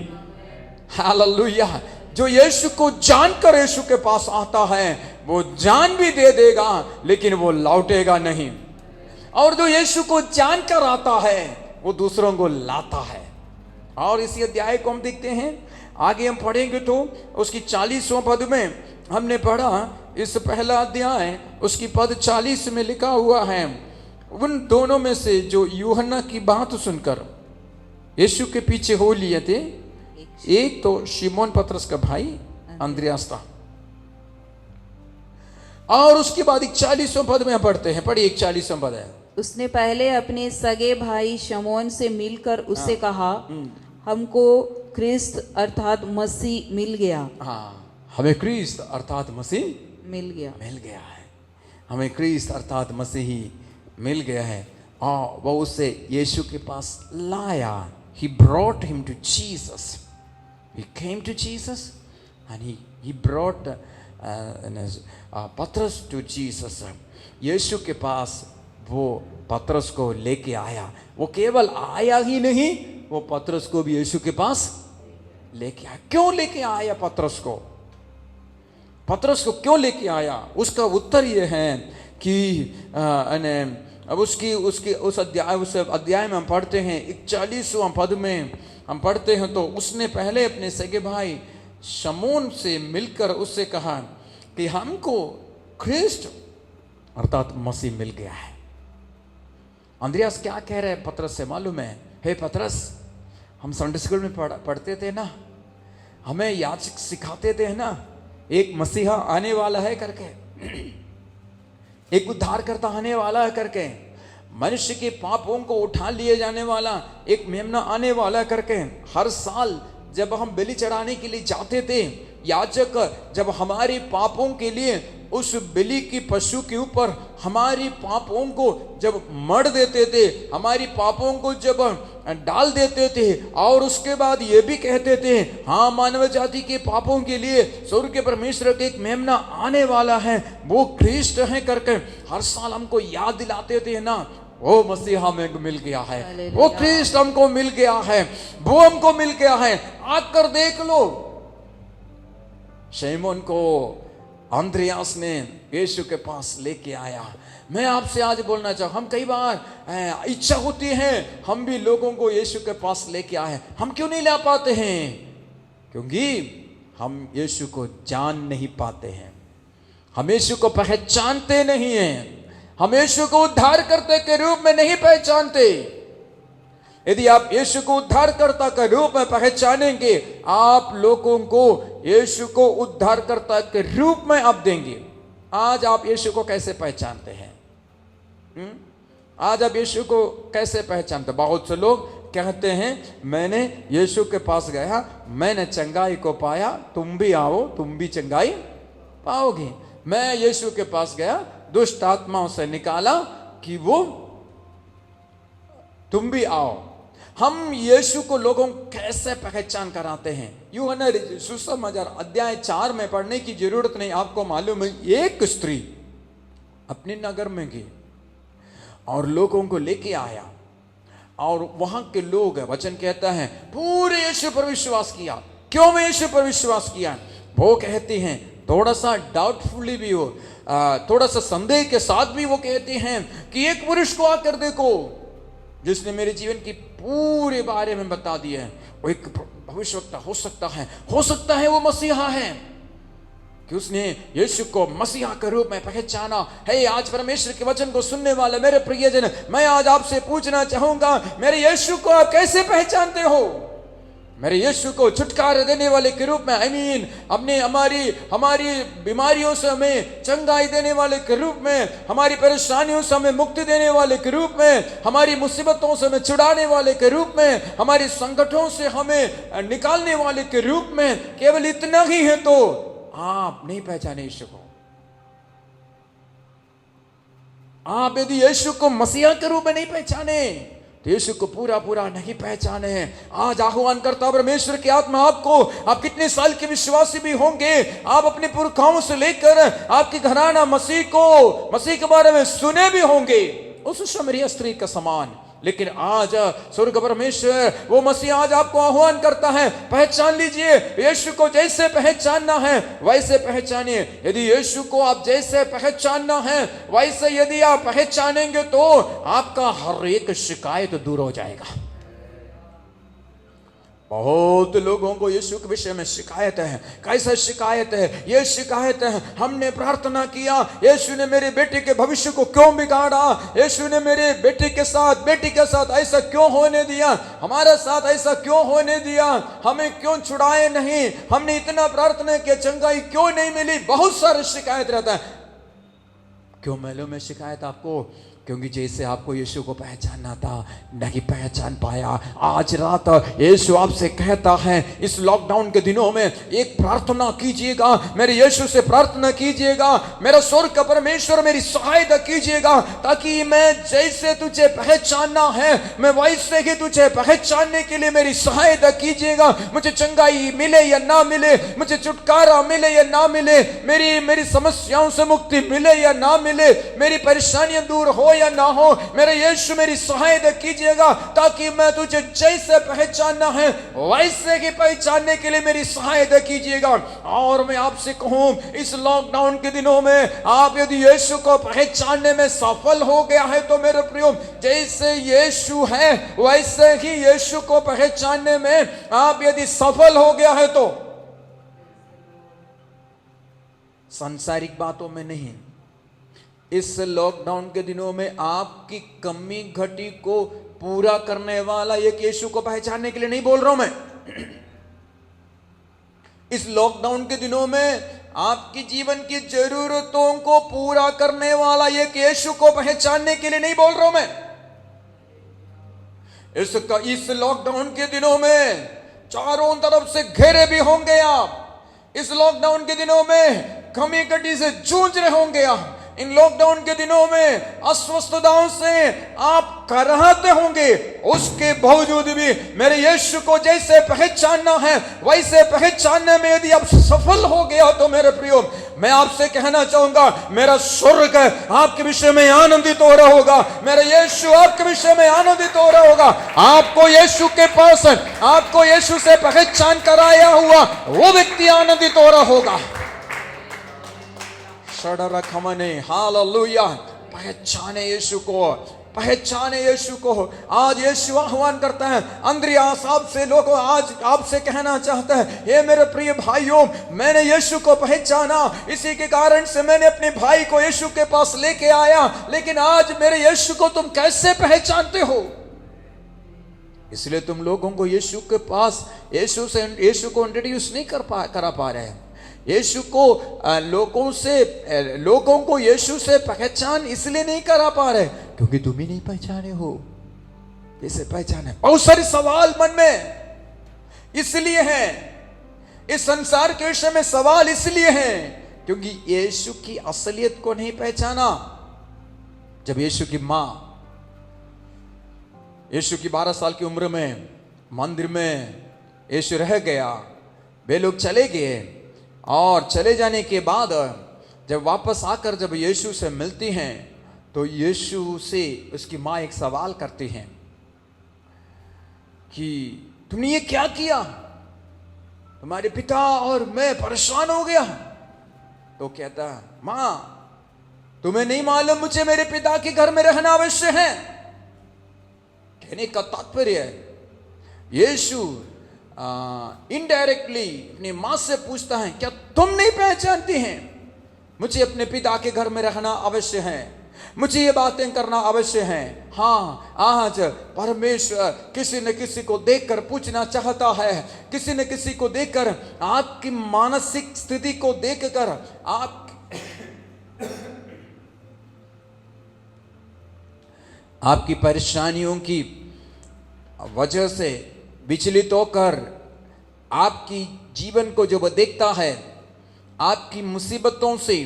हालेलुया। जो यीशु को जानकर यीशु के पास आता है वो जान भी दे देगा लेकिन वो लौटेगा नहीं। और जो यीशु को जानकर आता है वो दूसरों को लाता है। और इसी अध्याय को हम देखते हैं, आगे हम पढ़ेंगे तो उसकी 40वां पद में हमने पढ़ा, इस पहला अध्याय उसकी पद 40 में लिखा हुआ है, उन दोनों में से जो यूहन्ना की बात सुनकर यीशु के पीछे हो लिए थे, एक तो शिमोन पतरस का भाई अंद्रियास था। और उसके बाद 41वां पद में पढ़ते हैं, पढ़िए 41वां पद है। उसने पहले अपने सगे भाई शमौन से मिलकर उससे कहा, हमको ख्रिस्त अर्थात मसीह मिल गया। हमें ख्रिस्त अर्थात मसीह मिल गया है। हमें ख्रिस्त अर्थात मसीही मिल गया है। और वो उसे यीशु के पास लाया। He brought him to Jesus. He came to Jesus and he brought पतरस to Jesus. यीशु के पास वो पतरस को लेके आया। वो केवल आया ही नहीं, वो पतरस को भी यीशु के पास लेके आया। क्यों लेके आया पतरस को? पतरस को क्यों लेके आया? उसका उत्तर यह है कि अब उस अध्याय में हम पढ़ते हैं 41वां पद में हम पढ़ते हैं, तो उसने पहले अपने सगे भाई शमौन से मिलकर उससे कहा कि हमको ख्रिस्त अर्थात मसीह मिल गया है। अंद्रियास क्या कह रहे हैं पतरस से मालूम है? हे पतरस, हम संडे स्कूल में पढ़ते थे ना, हमें याजक सिखाते थे ना, एक मसीहा आने वाला है करके, एक उद्धारकर्ता आने वाला है करके, मनुष्य के पापों को उठा लिए जाने वाला एक मेमना आने वाला करके। हर साल जब हम बलि चढ़ाने के लिए जाते थे, याजक जब हमारे पापों के लिए उस बलि की पशु के ऊपर हमारी पापों को जब मर देते थे, हमारी पापों को जब डाल देते थे, और उसके बाद ये भी कहते थे हाँ मानव जाति के पापों के लिए स्वर्ग के परमेश्वर के एक मेमना आने वाला है, वो ख्रिस्ट है करके हर साल हमको याद दिलाते थे ना। वो मसीहा में मिल गया है, वो ख्रिस्ट हमको मिल गया है, वो हमको मिल गया है। आकर देख लो, शैमोन को अंद्रियास ने यीशु के पास लेके आया। मैं आपसे आज बोलना चाहूँ, हम कई बार इच्छा होती है हम भी लोगों को यीशु के पास लेके आए, हम क्यों नहीं ला पाते हैं? क्योंकि हम यीशु को जान नहीं पाते हैं, हम यीशु को पहचानते नहीं हैं, हम यीशु को उद्धारकर्ता के रूप में नहीं पहचानते। यदि आप यीशु को उद्धारकर्ता के रूप में पहचानेंगे, आप लोगों को यीशु को उद्धारकर्ता के रूप में आप देंगे। आज आप यीशु को कैसे पहचानते हैं? आज आप यीशु को कैसे पहचानते? बहुत से लोग कहते हैं मैंने यीशु के पास गया, मैंने चंगाई को पाया, तुम भी आओ, तुम भी चंगाई पाओगे। मैं यीशु के पास गया, दुष्ट आत्माओं से निकाला कि वो तुम भी आओ। हम यीशु को लोगों कैसे पहचान कराते हैं? यूहन्ना सुसमाचार अध्याय 4 में पढ़ने की जरूरत नहीं, आपको मालूम है। एक स्त्री अपने नगर में गई और लोगों को लेके आया, और वहां के लोग, वचन कहता है, पूरे यीशु पर विश्वास किया। क्यों में यीशु पर विश्वास किया? वो कहते हैं, थोड़ा सा डाउटफुली भी हो, थोड़ा सा संदेह के साथ भी वो कहते हैं कि एक पुरुष को आकर देखो जिसने मेरे जीवन की पूरे बारे में बता दिया है। वो एक भविष्यवक्ता हो सकता है वो मसीहा है, कि उसने यीशु को मसीहा के रूप में पहचाना है। आज परमेश्वर के वचन को सुनने वाले मेरे प्रियजन, मैं आज आपसे पूछना चाहूंगा, मेरे यीशु को आप कैसे पहचानते हो? मेरे यीशु को छुटकारा देने वाले के रूप में, अपने हमारी बीमारियों से हमें चंगाई देने वाले के रूप में, हमारी परेशानियों से हमें मुक्ति देने वाले के रूप में, हमारी मुसीबतों से हमें छुड़ाने वाले के रूप में, हमारी संकटों से हमें निकालने वाले के रूप में, केवल इतना ही है तो आप नहीं पहचाने यीशु को। आप यदि यीशु को मसीहा के रूप में नहीं पहचाने तो यीशु को पूरा पूरा नहीं पहचाने हैं। आज आह्वान करता परमेश्वर की आत्मा आपको, आप कितने साल के विश्वासी भी होंगे, आप अपने पुरखाओं से लेकर आपकी घराना मसीह के बारे में सुने भी होंगे, उस शमरिया स्त्री का समान। लेकिन आज स्वर्ग परमेश्वर वो मसीह आज आपको आह्वान करता है, पहचान लीजिए। यीशु को जैसे पहचानना है वैसे पहचानिए। यदि यीशु को आप जैसे पहचानना है वैसे यदि आप पहचानेंगे तो आपका हर एक शिकायत दूर हो जाएगा। बहुत लोगों को यीशु के विषय में शिकायत है। कैसा शिकायत है? ये शिकायत है, हमने प्रार्थना किया, यीशु ने मेरे बेटे के भविष्य को क्यों बिगाड़ा, यीशु ने मेरे बेटे के साथ बेटी के साथ ऐसा क्यों होने दिया, हमारे साथ ऐसा क्यों होने दिया, हमें क्यों छुड़ाए नहीं, हमने इतना प्रार्थना किया, चंगाई क्यों नहीं मिली। बहुत सारी शिकायत रहता है। क्यों मालूम है शिकायत आपको? क्योंकि जैसे आपको यीशु को पहचानना था नहीं पहचान पाया। आज रात यीशु आपसे कहता है, इस लॉकडाउन के दिनों में एक प्रार्थना कीजिएगा, मेरे यीशु से प्रार्थना कीजिएगा, मेरा स्वर्ग का परमेश्वर मेरी सहायता कीजिएगा, ताकि मैं जैसे तुझे पहचानना है मैं वैसे ही तुझे पहचानने के लिए मेरी सहायता कीजिएगा। मुझे चंगाई मिले या ना मिले, मुझे छुटकारा मिले या ना मिले, मेरी समस्याओं से मुक्ति मिले या ना मिले, मेरी परेशानियां दूर हो या ना हो, मेरे यीशु मेरी सहायता कीजिएगा, ताकि मैं तुझे जैसे पहचानना है वैसे ही पहचानने के लिए मेरी सहायता कीजिएगा। और मैं आपसे कहूं, इस लॉकडाउन के दिनों में आप यदि यीशु को पहचानने में सफल हो गया है तो मेरे प्रियो, जैसे यीशु है वैसे ही यीशु को पहचानने में आप यदि सफल हो गया है तो सांसारिक बातों में नहीं, इस लॉकडाउन के दिनों में आपकी कमी घटी को पूरा करने वाला एक यीशु को पहचानने के लिए नहीं बोल रहा हूं मैं। इस लॉकडाउन के दिनों में आपकी जीवन की जरूरतों को पूरा करने वाला एक यीशु को पहचानने के लिए नहीं बोल रहा हूं मैं। इस लॉकडाउन के दिनों में चारों तरफ से घेरे भी होंगे आप। इस लॉकडाउन के दिनों में कमी घटी से जूझ रहे होंगे आप। इन लॉकडाउन के दिनों में अस्वस्थताओं से आप कराहते होंगे। उसके बावजूद भी मेरे यीशु को जैसे पहचानना है वैसे पहचानने में यदि आप सफल हो गया तो मेरे प्रियो, मैं आपसे कहना चाहूंगा, मेरा स्वर्ग आपके विषय में आनंदित हो रहा होगा। मेरा यीशु आपके विषय में आनंदित हो रहा होगा। आपको यीशु के पास, आपको यीशु से पहचान कराया हुआ वो व्यक्ति आनंदित हो रहा होगा। हालेलुया। पहचाने यीशु को, पहचाने यीशु को। आज यीशु आह्वान करता है, अंद्रियास आपसे लोगों आज आपसे कहना चाहता है, हे मेरे प्रिय भाइयों, मैंने यीशु को पहचाना, इसी के कारण से मैंने अपने भाई को यीशु के पास लेके आया। लेकिन आज मेरे यीशु को तुम कैसे पहचानते हो? इसलिए तुम लोगों को यीशु के पास, यीशु को इंट्रोड्यूस नहीं करा पा रहे हैं। यीशु को लोगों को यीशु से पहचान इसलिए नहीं करा पा रहे क्योंकि तुम ही नहीं पहचाने हो। कैसे पहचाने? बहुत सारे सवाल मन में इसलिए हैं। इस संसार के विषय में सवाल इसलिए हैं क्योंकि यीशु की असलियत को नहीं पहचाना। जब यीशु की मां, यीशु की 12 साल की उम्र में मंदिर में यीशु रह गया, वे लोग चले गए और चले जाने के बाद जब वापस आकर जब यीशु से मिलती हैं तो यीशु से उसकी मां एक सवाल करती हैं कि तुमने ये क्या किया? तुम्हारे पिता और मैं परेशान हो गया। तो कहता, मां तुम्हें नहीं मालूम मुझे मेरे पिता के घर में रहना अवश्य है। कहने का तात्पर्य है यीशु इनडायरेक्टली अपनी मां से पूछता है, क्या तुम नहीं पहचानती हैं मुझे अपने पिता के घर में रहना अवश्य है, मुझे ये बातें करना अवश्य है। हाँ, आज परमेश्वर किसी न किसी को देखकर पूछना चाहता है, किसी न किसी को देखकर, आपकी मानसिक स्थिति को देखकर, आपकी परेशानियों की वजह से विचलित होकर आपकी जीवन को जब देखता है, आपकी मुसीबतों से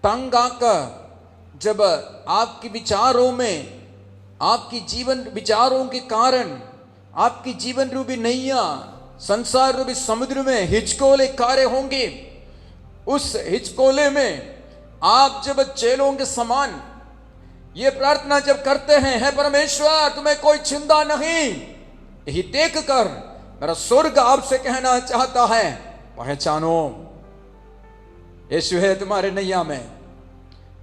तंग आकर जब आपके विचारों में, आपकी जीवन विचारों के कारण आपकी जीवन रूपी नैया संसार रूपी समुद्र में हिचकोले कार्य होंगे। उस हिचकोले में आप जब चेलों के समान ये प्रार्थना जब करते हैं, हे परमेश्वर तुम्हें कोई चिंता नहीं, यही देखकर मेरा स्वर्ग आपसे कहना चाहता है, पहचानो यीशु है तुम्हारे नैया में,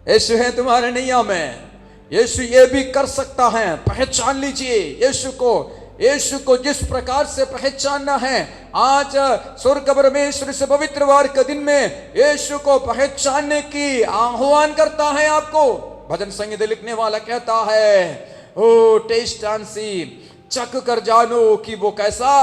यीशु है तुम्हारे नैया में। यीशु ये भी कर सकता है, पहचान लीजिए यीशु को। यीशु को जिस प्रकार से पहचानना है, आज स्वर्ग परमेश्वर से पवित्र वार के दिन में यीशु को पहचानने की आह्वान करता है आपको। भजन संगीत लिखने वाला कहता है, ओ टेस्ट एंड सी, चख कर जानो कि वो कैसा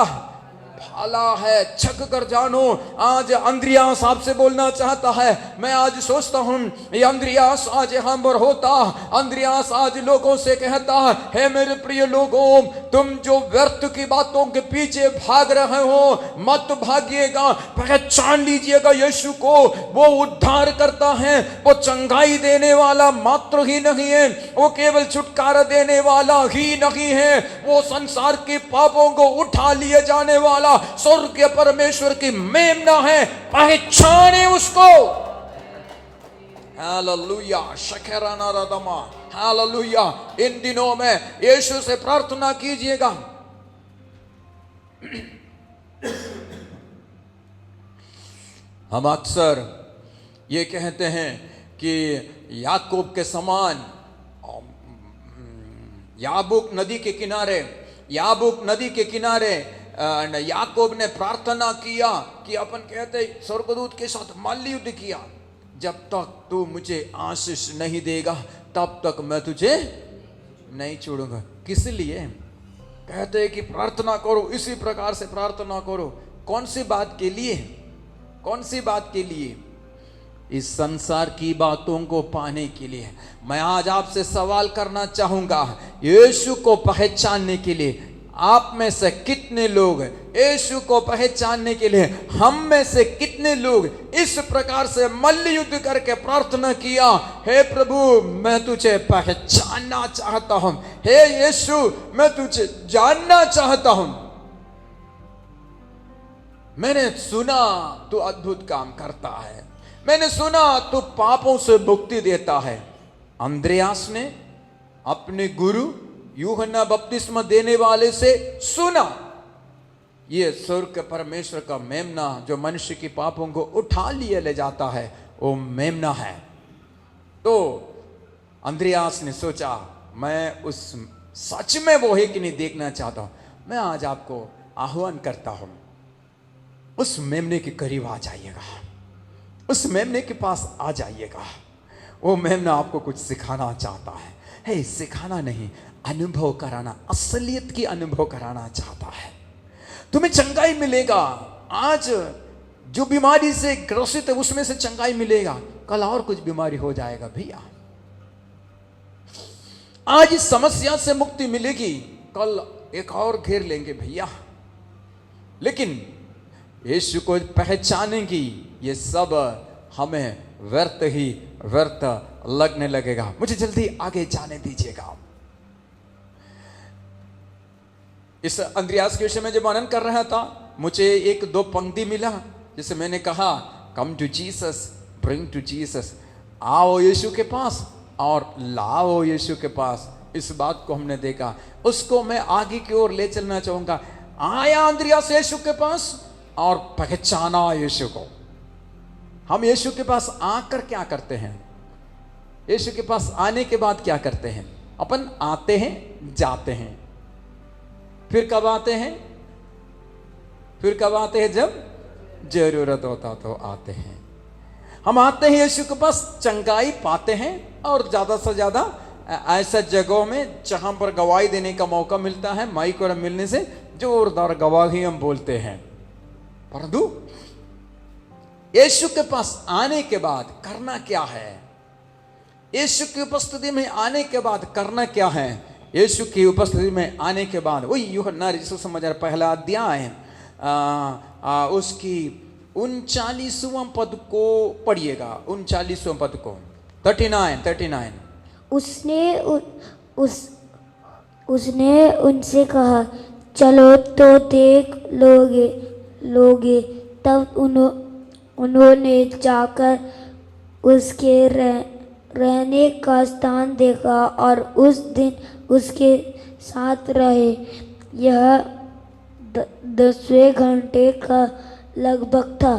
भाला है, चख कर जानो। आज अंद्रियास आपसे बोलना चाहता है। मैं आज सोचता हूं ये अंद्रियास आज यहां पर होता, अंद्रियास आज लोगों से कहता है, मेरे प्रिय लोगों, तुम जो व्यर्थ की बातों के पीछे भाग रहे हो मत भागिएगा, पहचान लीजिएगा यीशु को। वो उद्धार करता है, वो चंगाई देने वाला मात्र ही नहीं है, वो केवल छुटकारा देने वाला ही नहीं है, वो संसार के पापों को उठा लिए जाने वाला स्वर्गीय परमेश्वर की मेमना है। पहचाने उसको। Hallelujah, शकेराना रदमा, hallelujah. इन दिनों में यीशु से प्रार्थना कीजिएगा। हम अक्सर ये कहते हैं कि याकूब के समान, याबूक नदी के किनारे, याबूक नदी के किनारे याकूब ने प्रार्थना किया कि अपन कहते स्वर्गदूत के साथ माल्य युद्ध किया। जब तक तू मुझे आशीष नहीं देगा तब तक मैं तुझे नहीं छोड़ूंगा। किस लिए कहते हैं कि प्रार्थना करो, इसी प्रकार से प्रार्थना करो। कौन सी बात के लिए? कौन सी बात के लिए? इस संसार की बातों को पाने के लिए। मैं आज आपसे सवाल करना चाहूंगा, यीशु को पहचानने के लिए आप में से कितने लोग, यीशु को पहचानने के लिए हम में से कितने लोग इस प्रकार से मल्ल युद्ध करके प्रार्थना किया, हे प्रभु मैं तुझे पहचानना चाहता हूं, हे यीशु मैं तुझे जानना चाहता हूं। मैंने सुना तू अद्भुत काम करता है, मैंने सुना तू पापों से मुक्ति देता है। अंद्रयास ने अपने गुरु यूहन्ना बपतिस्मा देने वाले से सुना, ये स्वर्ग परमेश्वर का मेमना जो मनुष्य की पापों को उठा लिए ले जाता है, वो मेमना है। तो अंद्रयास ने सोचा मैं उस सच में वो है कि नहीं देखना चाहता हूं। मैं आज आपको आह्वान करता हूं, उस मेमने के करीब आ जाइएगा, उस मेमने के पास आ जाइएगा। वो मेमना आपको कुछ सिखाना चाहता है, सिखाना नहीं, अनुभव कराना, असलियत की अनुभव कराना चाहता है। तुम्हें चंगाई मिलेगा, आज जो बीमारी से ग्रसित है उसमें से चंगाई मिलेगा, कल और कुछ बीमारी हो जाएगा भैया। आज इस समस्या से मुक्ति मिलेगी, कल एक और घेर लेंगे भैया। लेकिन यीशु को पहचानेंगी, ये सब हमें व्यर्थ ही व्यर्थ लगने लगेगा। मुझे जल्दी आगे जाने दीजिएगा। इस अंद्रयास के विषय में जब वर्णन कर रहा था, मुझे एक दो पंक्ति मिला जिसे मैंने कहा, come to Jesus, bring to Jesus, आओ यीशु के पास और लाओ यीशु के पास। इस बात को हमने देखा, उसको मैं आगे की ओर ले चलना चाहूंगा। आया अंद्रयास यीशु के पास और पहचाना यीशु को। हम यीशु के पास आकर क्या करते हैं? यीशु के पास आने के बाद क्या करते हैं? अपन आते हैं, जाते हैं, फिर कब आते हैं? फिर कब आते हैं? जब जरूरत होता तो आते हैं। हम आते हैं यीशु के पास, चंगाई पाते हैं और ज्यादा से ज्यादा ऐसा जगहों में जहां पर गवाही देने का मौका मिलता है, माइक और मिलने से जोरदार गवाही हम बोलते हैं। परंतु यीशु के पास आने के बाद करना क्या है? यीशु की उपस्थिति में आने के बाद करना क्या है? यीशु की उपस्थिति में आने के बाद वही यूहन्ना रचित समाचार पहला अध्याय उसकी 39वां पद को पढ़िएगा, 39वां पद को, 39। उसने उनसे कहा, चलो तो देख लोगे। तब उन्होंने जाकर उसके रहने का स्थान देखा और उस दिन उसके साथ रहे। यह 10वें घंटे का लगभग था।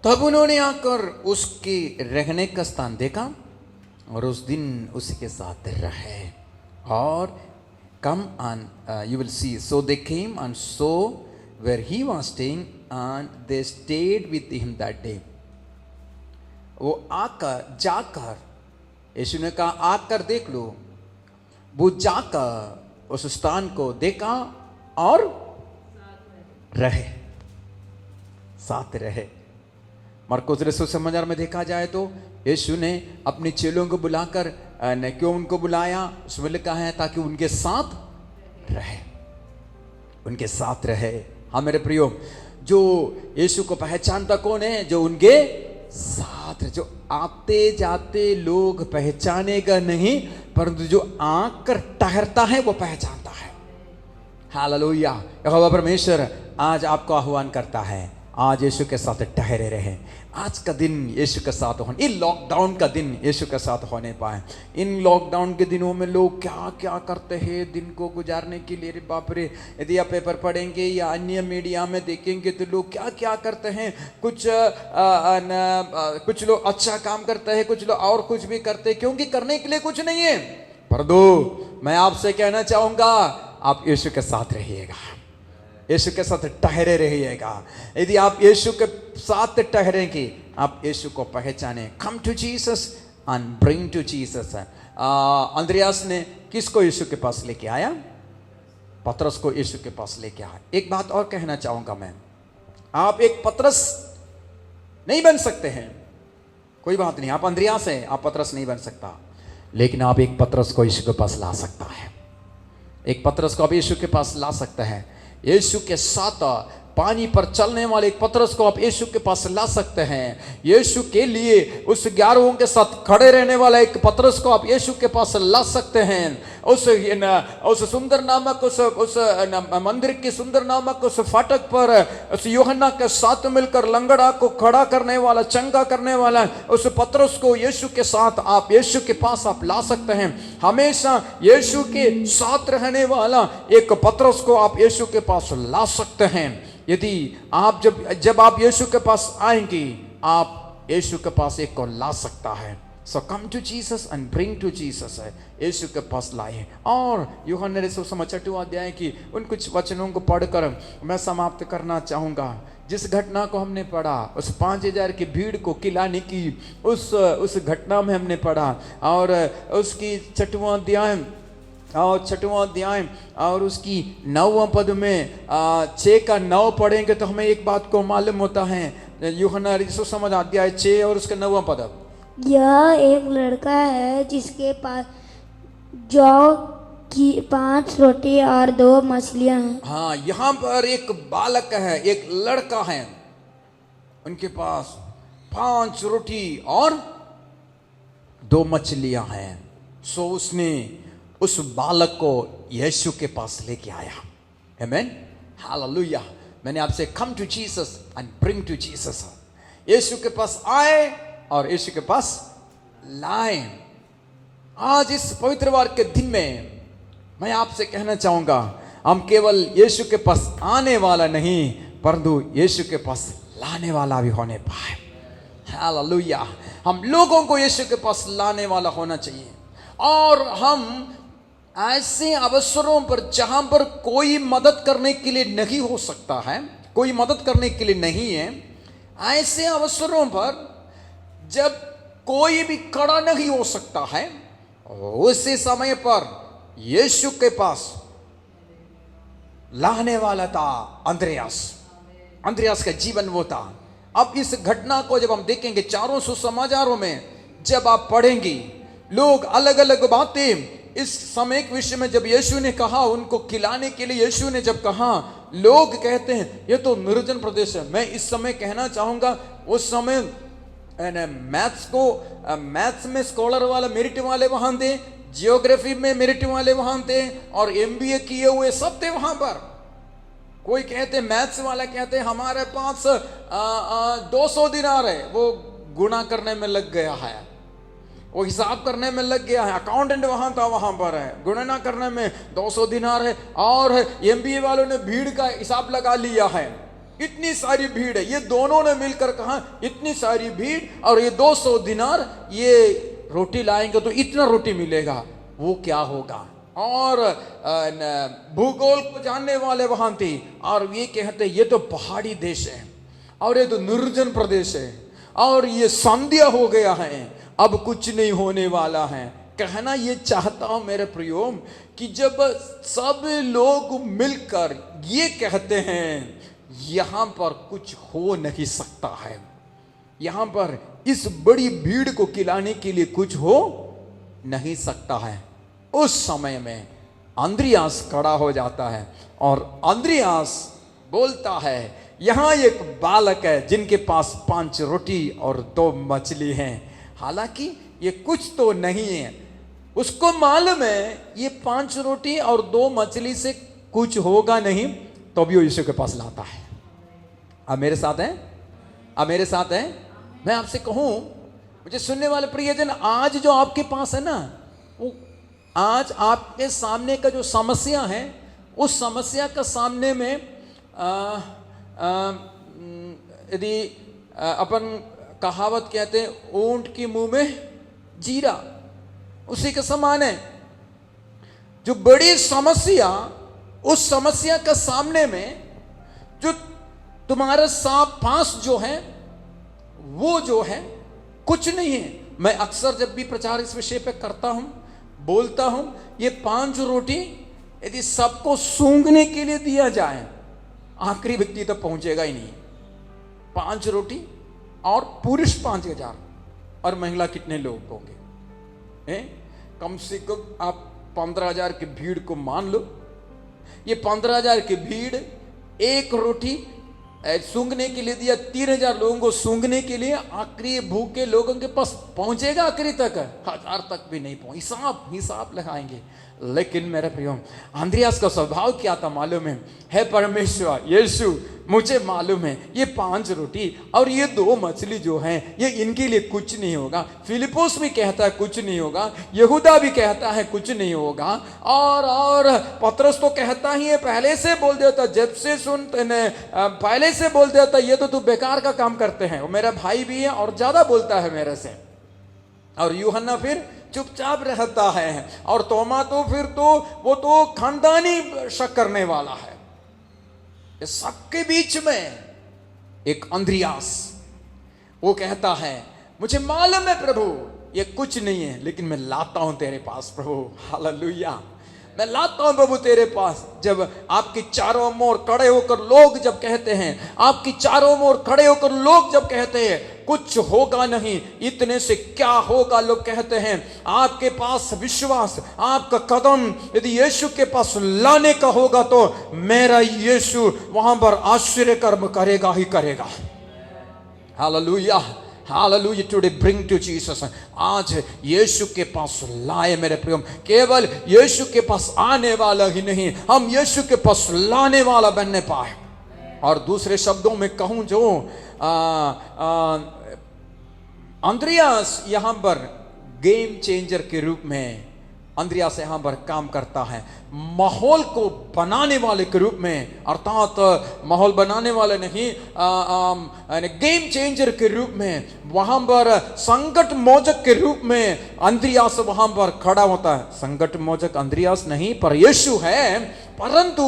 तब उन्होंने आकर उसके रहने का स्थान देखा और उस दिन उसके साथ रहे। और come and you will see, so they came and saw where he was staying and they stayed with him that day. वो आकर जाकर, यीशु ने कहा आकर देख लो, वो जाकर उस स्थान को देखा और रहे, साथ रहे। मरकुस रसूल समाचार में देखा जाए तो यीशु ने अपने चेलों को बुलाकर ने क्यों उनको बुलाया? उसमें लिखा है ताकि उनके साथ रहे, उनके साथ रहे। हाँ मेरे प्रियो, जो यीशु को पहचानता कौन है? जो उनके साथ, जो आते जाते लोग पहचानेगा नहीं, परंतु जो आकर ठहरता है वो पहचानता है। हालेलुया। यहोवा परमेश्वर आज आपको आह्वान करता है, आज यीशु के साथ ठहरे रहे। आज का दिन यीशु के साथ होने, इन लॉकडाउन का दिन यीशु के साथ होने पाए। इन लॉकडाउन के दिनों में लोग क्या क्या करते हैं दिन को गुजारने के लिए। बाप रे, यदि आप पेपर पढ़ेंगे या अन्य मीडिया में देखेंगे तो लोग क्या क्या करते हैं। कुछ लोग अच्छा काम करते हैं, कुछ लोग और कुछ भी करते हैं, क्योंकि करने के लिए कुछ नहीं है। परंतु मैं आपसे कहना चाहूंगा, आप यीशु के साथ रहिएगा, यीशु के साथ ठहरे रहिएगा। यदि आप यीशु के साथ ठहरेंगे, आप यीशु को पहचाने। Come to Jesus and bring to Jesus. अंद्रियास ने किसको यीशु के पास लेके आया? पतरस को यीशु के पास लेके आया। एक बात और कहना चाहूंगा मैं, आप एक पतरस नहीं बन सकते हैं, कोई बात नहीं, आप अंद्रियास हैं, आप पतरस नहीं बन सकता, लेकिन आप एक पतरस को यीशु के पास ला सकता है। एक पतरस को आप यीशु के पास ला सकते हैं। यीशु के साथ पानी पर चलने वाले एक पतरस को आप यीशु के पास ला सकते हैं। यीशु के लिए उस 11 के साथ खड़े रहने वाला एक पतरस को आप यीशु के पास ला सकते हैं। उस सुंदर नामक उस मंदिर की सुंदर नामक उस फाटक पर उस यूहन्ना के साथ मिलकर लंगड़ा को खड़ा करने वाला, चंगा करने वाला उस पतरस को यीशु के साथ आप यीशु के पास आप ला सकते हैं। हमेशा यीशु के साथ रहने वाला एक पतरस को आप यीशु के पास ला सकते हैं। यदि आप जब आप यीशु के पास आएंगे, आप यीशु के पास एक को ला सकता है। So come to Jesus and bring to Jesus है, यीशु के पास लाए। और यूहन्ना सुसमाचार 6 अध्याय की उन कुछ वचनों को पढ़कर मैं समाप्त करना चाहूँगा। जिस घटना को हमने पढ़ा, उस 5000 की भीड़ को खिलाने की उस घटना में हमने पढ़ा, और उसकी 6वां अध्याय और उसकी 9वां पद में 6 का 9 पढ़ेंगे तो हमें एक बात को मालूम होता है। यूहन्ना सुसमाचार अध्याय 6 और उसका 9वां पद, यह एक लड़का है जिसके पास जौ की 5 रोटी और 2 मछलियां हैं। हाँ, यहाँ पर एक बालक है, एक लड़का है, उनके पास 5 रोटी और 2 मछलियां हैं। सो उसने उस बालक को यीशु के पास लेके आया। Amen, hallelujah. मैंने आपसे come to Jesus and bring to Jesus, यीशु के पास आए और यीशु के पास लाए। आज इस पवित्र वार के दिन में मैं आपसे कहना चाहूंगा, हम केवल यीशु के पास आने वाला नहीं, परंतु यीशु के पास लाने वाला भी होने पाए। हालेलुया। हम लोगों को यीशु के पास लाने वाला होना चाहिए। और हम ऐसे अवसरों पर जहां पर कोई मदद करने के लिए नहीं हो सकता है, कोई मदद करने के लिए नहीं है, ऐसे अवसरों पर जब कोई भी खड़ा नहीं हो सकता है, उसी समय पर यीशु के पास लाने वाला था अंद्रियास का जीवन वो था। अब इस घटना को जब हम देखेंगे, चारों सुसमाचारों में जब आप पढ़ेंगे, लोग अलग अलग बातें इस समय के विषय में जब यीशु ने कहा, उनको खिलाने के लिए यीशु ने जब कहा, लोग कहते हैं ये तो निर्जन प्रदेश है। मैं इस समय कहना चाहूंगा, उस समय मैथ्स में स्कॉलर वाला मेरिट वाले वहां थे, जियोग्राफी में मेरिट वाले वहां थे, और MBA किए हुए सब थे वहां पर। कोई कहते मैथ्स वाला कहते हमारे पास 200 दिनार है, वो गुणा करने में लग गया है, वो हिसाब करने में लग गया है। अकाउंटेंट वहां था, वहां पर है, गुणना करने में 200 दिनार है। और MBA वालों ने भीड़ का हिसाब लगा लिया है, इतनी सारी भीड़ है। ये दोनों ने मिलकर कहा इतनी सारी भीड़ और ये 200 दिनार, ये रोटी लाएंगे तो इतना रोटी मिलेगा, वो क्या होगा। और भूगोल को जानने वाले वहां थे, और ये कहते ये तो पहाड़ी देश है, और ये तो निर्जन प्रदेश है, और ये संध्या हो गया है, अब कुछ नहीं होने वाला है। कहना ये चाहता हूं मेरे प्रियो कि जब सब लोग मिलकर ये कहते हैं, यहां पर कुछ हो नहीं सकता है, यहां पर इस बड़ी भीड़ को खिलाने के लिए कुछ हो नहीं सकता है, उस समय में अंद्रियास खड़ा हो जाता है और अंद्रियास बोलता है, यहां एक बालक है जिनके पास 5 रोटी और 2 मछली हैं। हालांकि ये कुछ तो नहीं है, उसको मालूम है ये 5 रोटी और 2 मछली से कुछ होगा नहीं, तो भी वो यीशु के पास लाता है। अब मेरे साथ हैं, अब मेरे साथ हैं। मैं आपसे कहूं, मुझे सुनने वाले प्रियजन, आज जो आपके पास है ना, वो आज आपके सामने का जो समस्या है, उस समस्या का सामने में यदि अपन कहावत कहते हैं, ऊंट की मुंह में जीरा, उसी के समान है। जो बड़ी समस्या, उस समस्या का सामने में जो तुम्हारे पास जो है, वो जो है कुछ नहीं है। मैं अक्सर जब भी प्रचार इस विषय पे करता हूं, बोलता हूं, ये 5 रोटी यदि सबको सूंघने के लिए दिया जाए, आखिरी व्यक्ति तो पहुंचेगा ही नहीं। 5 रोटी और पुरुष 5000 और महिला कितने लोग होंगे? कम से कम आप 15000 की भीड़ को मान लो। ये 15000 की भीड़ एक रोटी सूंघने के लिए दिया, 3000 लोगों को सूंघने के लिए, आखिरी भूखे लोगों के पास पहुंचेगा आखिरी तक? 1000 तक भी नहीं पहुंच। हिसाब लगाएंगे। लेकिन मेरे प्रियो, अंद्रियास का स्वभाव क्या था मालूम है परमेश्वर यीशु, मुझे मालूम है ये 5 रोटी और ये 2 मछली जो हैं, ये इनके लिए कुछ नहीं होगा। फिलिपोस भी कहता है कुछ नहीं होगा, यहूदा भी कहता है कुछ नहीं होगा, और पतरस तो कहता ही है, पहले से बोल देता, जब से सुनते ने पहले से बोल देता, ये तो तू बेकार का काम करते हैं। वो मेरा भाई भी है और ज्यादा बोलता है मेरे से। और यूहन्ना फिर चुपचाप रहता है, और तोमा तो फिर तो वो तो खानदानी शक करने वाला है। इस सबके बीच में एक अंद्रियास, वो कहता है मुझे मालूम है प्रभु ये कुछ नहीं है, लेकिन मैं लाता हूं तेरे पास प्रभु। हालेलुया, मैं लाता हूं प्रभु तेरे पास। जब आपकी चारों ओर खड़े होकर लोग जब कहते हैं, आपकी चारों ओर खड़े होकर लोग जब कहते हैं कुछ होगा नहीं, इतने से क्या होगा, लोग कहते हैं आपके पास विश्वास, आपका कदम यदि यीशु के पास लाने का होगा तो मेरा यीशु वहां पर आश्चर्य कर्म करेगा ही करेगा। Hallelujah, hallelujah, today bring to Jesus. आज यीशु के पास लाए मेरे प्रियो। केवल यीशु के पास आने वाला ही नहीं, हम यीशु के पास लाने वाला बनने पाए। और दूसरे शब्दों में कहूं, जो अंद्रियास यहां पर गेम चेंजर के रूप में अंद्रियास यहां पर काम करता है, माहौल को बनाने वाले के रूप में, अर्थात माहौल बनाने वाले नहीं, गेम चेंजर के रूप में, वहां पर संकट मोचक के रूप में अंद्रियास वहां पर खड़ा होता है। संकट मोचक अंद्रियास नहीं पर यीशु है, परंतु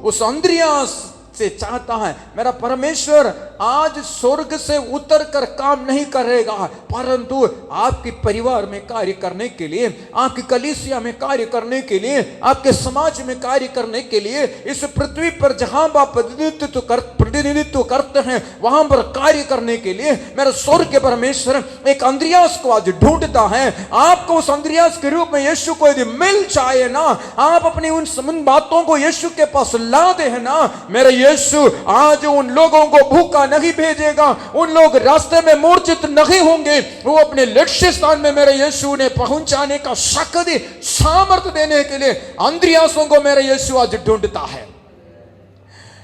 उस अंद्रियास से चाहता है मेरा परमेश्वर आज स्वर्ग से उतर कर काम नहीं करेगा, परंतु आपके परिवार में कार्य करने के लिए, आपकी कलीसिया में कार्य करने के लिए, आपके समाज में कार्य करने के लिए, इस पृथ्वी पर जहां आप प्रतिनिधित्व करते हैं वहां पर कार्य करने के लिए मेरा स्वर्ग के परमेश्वर एक अंद्रियास को आज ढूंढता है। आपको उस अंद्रियास के रूप में यीशु को यदि मिल जाए ना, आप अपनी उन बातों को यीशु के पास ला दे है ना, मेरा यीशु आज उन लोगों को भूखा नहीं भेजेगा, उन लोग रास्ते में मूर्छित नहीं होंगे, वो अपने लक्ष्य स्थान में मेरे यीशु ने पहुंचाने का शक्ति सामर्थ्य देने के लिए अंद्रियासों को मेरे यीशु आज ढूंढता है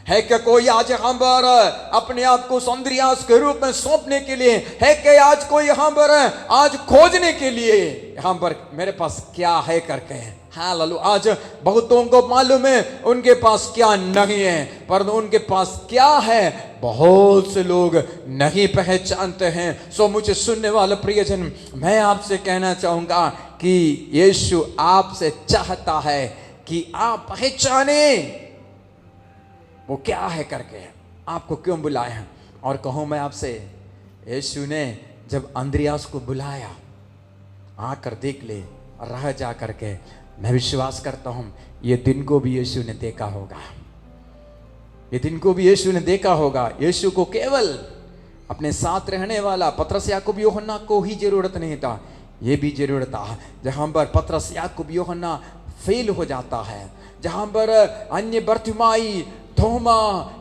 क्या कोई आज यहां पर अपने आप को अंद्रियास के रूप में सौंपने के लिए है? क्या आज कोई यहां पर आज खोजने के लिए यहां पर मेरे पास क्या है करके है? हालेलुया, आज बहुतों को मालूम है उनके पास क्या नहीं है, पर उनके पास क्या है बहुत से लोग नहीं पहचानते हैं। सो मुझे सुनने वाले प्रियजन, मैं आपसे कहना चाहूंगा कि यीशु आपसे चाहता है कि आप पहचाने वो क्या है करके, आपको क्यों बुलाया है। और कहूं मैं आपसे, यीशु ने जब अंद्रियास को बुलाया, आकर देख ले, रह जा करके, मैं विश्वास करता हूं ये दिन को भी यीशु ने देखा होगा, ये दिन को भी यीशु ने देखा होगा। यीशु को केवल अपने साथ रहने वाला पतरस याकूब यूहन्ना को ही जरूरत नहीं था, ये भी जरूरत था। जहां पर पतरस याकूब यूहन्ना फेल हो जाता है, जहां पर अन्य बरतिमाई थोमा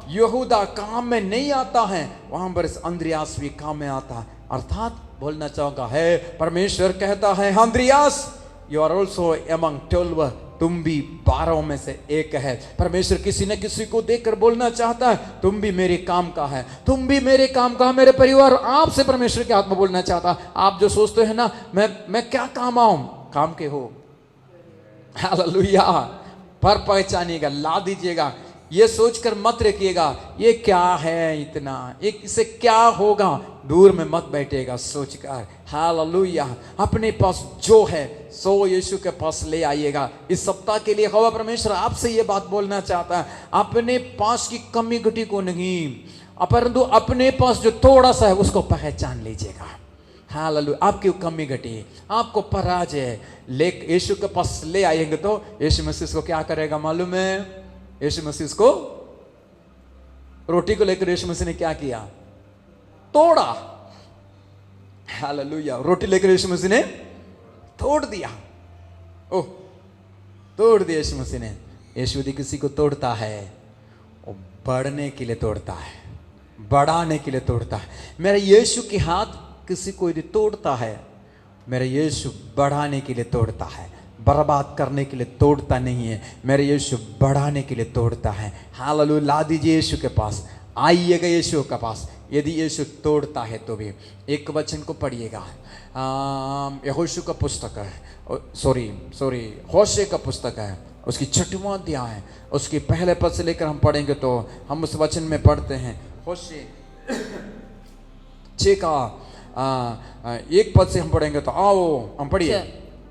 यहूदा काम में नहीं आता है, वहां पर इस अंद्रियास भी काम में आता है। अर्थात बोलना चाहूंगा है, परमेश्वर कहता है अंद्रियास यू आर ऑल्सो एमंग 12, तुम भी 12 में से एक है। परमेश्वर किसी न किसी को देखकर बोलना चाहता है तुम भी मेरे काम का है, तुम भी मेरे काम का, मेरे परिवार आपसे परमेश्वर के हाथ में बोलना चाहता। आप जो सोचते हैं ना मैं क्या काम आऊं, काम के हो। हालेलुया, पर पहचानिएगा, ला दीजिएगा ये सोचकर मत रखिएगा ये क्या है इतना, एक इससे क्या होगा, दूर में मत बैठेगा सोचकर। हालेलुया, अपने पास जो है सो यीशु के पास ले आइएगा। इस सप्ताह के लिए यहोवा परमेश्वर आपसे ये बात बोलना चाहता है, अपने पास की कमी घटी को नहीं, परंतु अपने पास जो थोड़ा सा है उसको पहचान लीजिएगा। हालेलुया, आपकी कमी घटी, आपको पराजय ले यीशु के पास ले आएंगे तो यीशु मसीह को क्या करेगा मालूम है? यीशु मसीह को रोटी को लेकर यीशु मसीह ने क्या किया? तोड़ा। हालेलुया, रोटी लेकर यीशु मसीह ने तोड़ दिया। ओह, तोड़ दिया यीशु मसीह ने। यीशु यदि किसी को तोड़ता है वो बढ़ने के लिए तोड़ता है, बढ़ाने के लिए तोड़ता है। मेरा यीशु के हाथ किसी को यदि तोड़ता है, मेरा यीशु बढ़ाने के लिए तोड़ता है, बर्बाद करने के लिए तोड़ता नहीं है। मेरे यीशु बढ़ाने के लिए तोड़ता है। हालेलुया, ला दीजिए यीशु के पास, आइएगा यीशु के पास। यदि यीशु तोड़ता है तो भी एक वचन को पढ़िएगा, यहोशू का पुस्तक है, सॉरी होशे का पुस्तक है, उसकी 6वां अध्याय है, उसकी पहले पद से लेकर हम पढ़ेंगे तो हम उस वचन में पढ़ते हैं। होशे 6 का 1 पद से हम पढ़ेंगे तो आओ हम पढ़िए।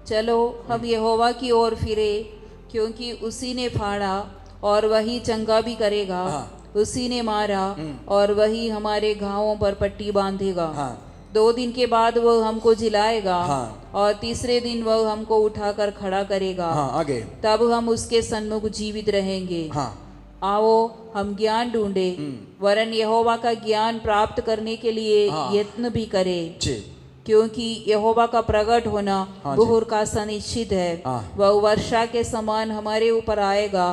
चलो हम यहोवा की ओर फिरे, क्योंकि उसी ने फाड़ा और वही चंगा भी करेगा। उसी ने मारा और वही हमारे घावों पर पट्टी बांधेगा। 2 दिन के बाद वह हमको जिलाएगा और तीसरे दिन वह हमको उठाकर खड़ा करेगा। आगे, तब हम उसके सन्मुख जीवित रहेंगे। आओ हम ज्ञान ढूंढे, वरन यहोवा का ज्ञान प्राप्त करने के लिए यत्न भी करें, क्योंकि यहोवा का प्रकट होना बुहुर का सुनिश्चित है। वह वर्षा के समान हमारे ऊपर आएगा,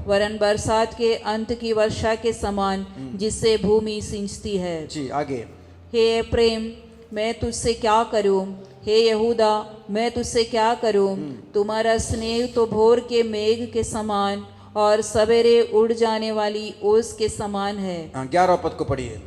वरन बरसात के अंत की वर्षा के समान, जिससे भूमि सिंचती है। जी आगे, हे प्रेम मैं तुझसे क्या करूं, हे यहूदा मैं तुझसे क्या करूं। तुम्हारा स्नेह तो भोर के मेघ के समान और सवेरे उड़ जाने वाली ओस के समान है। 11 पद को पढ़िए।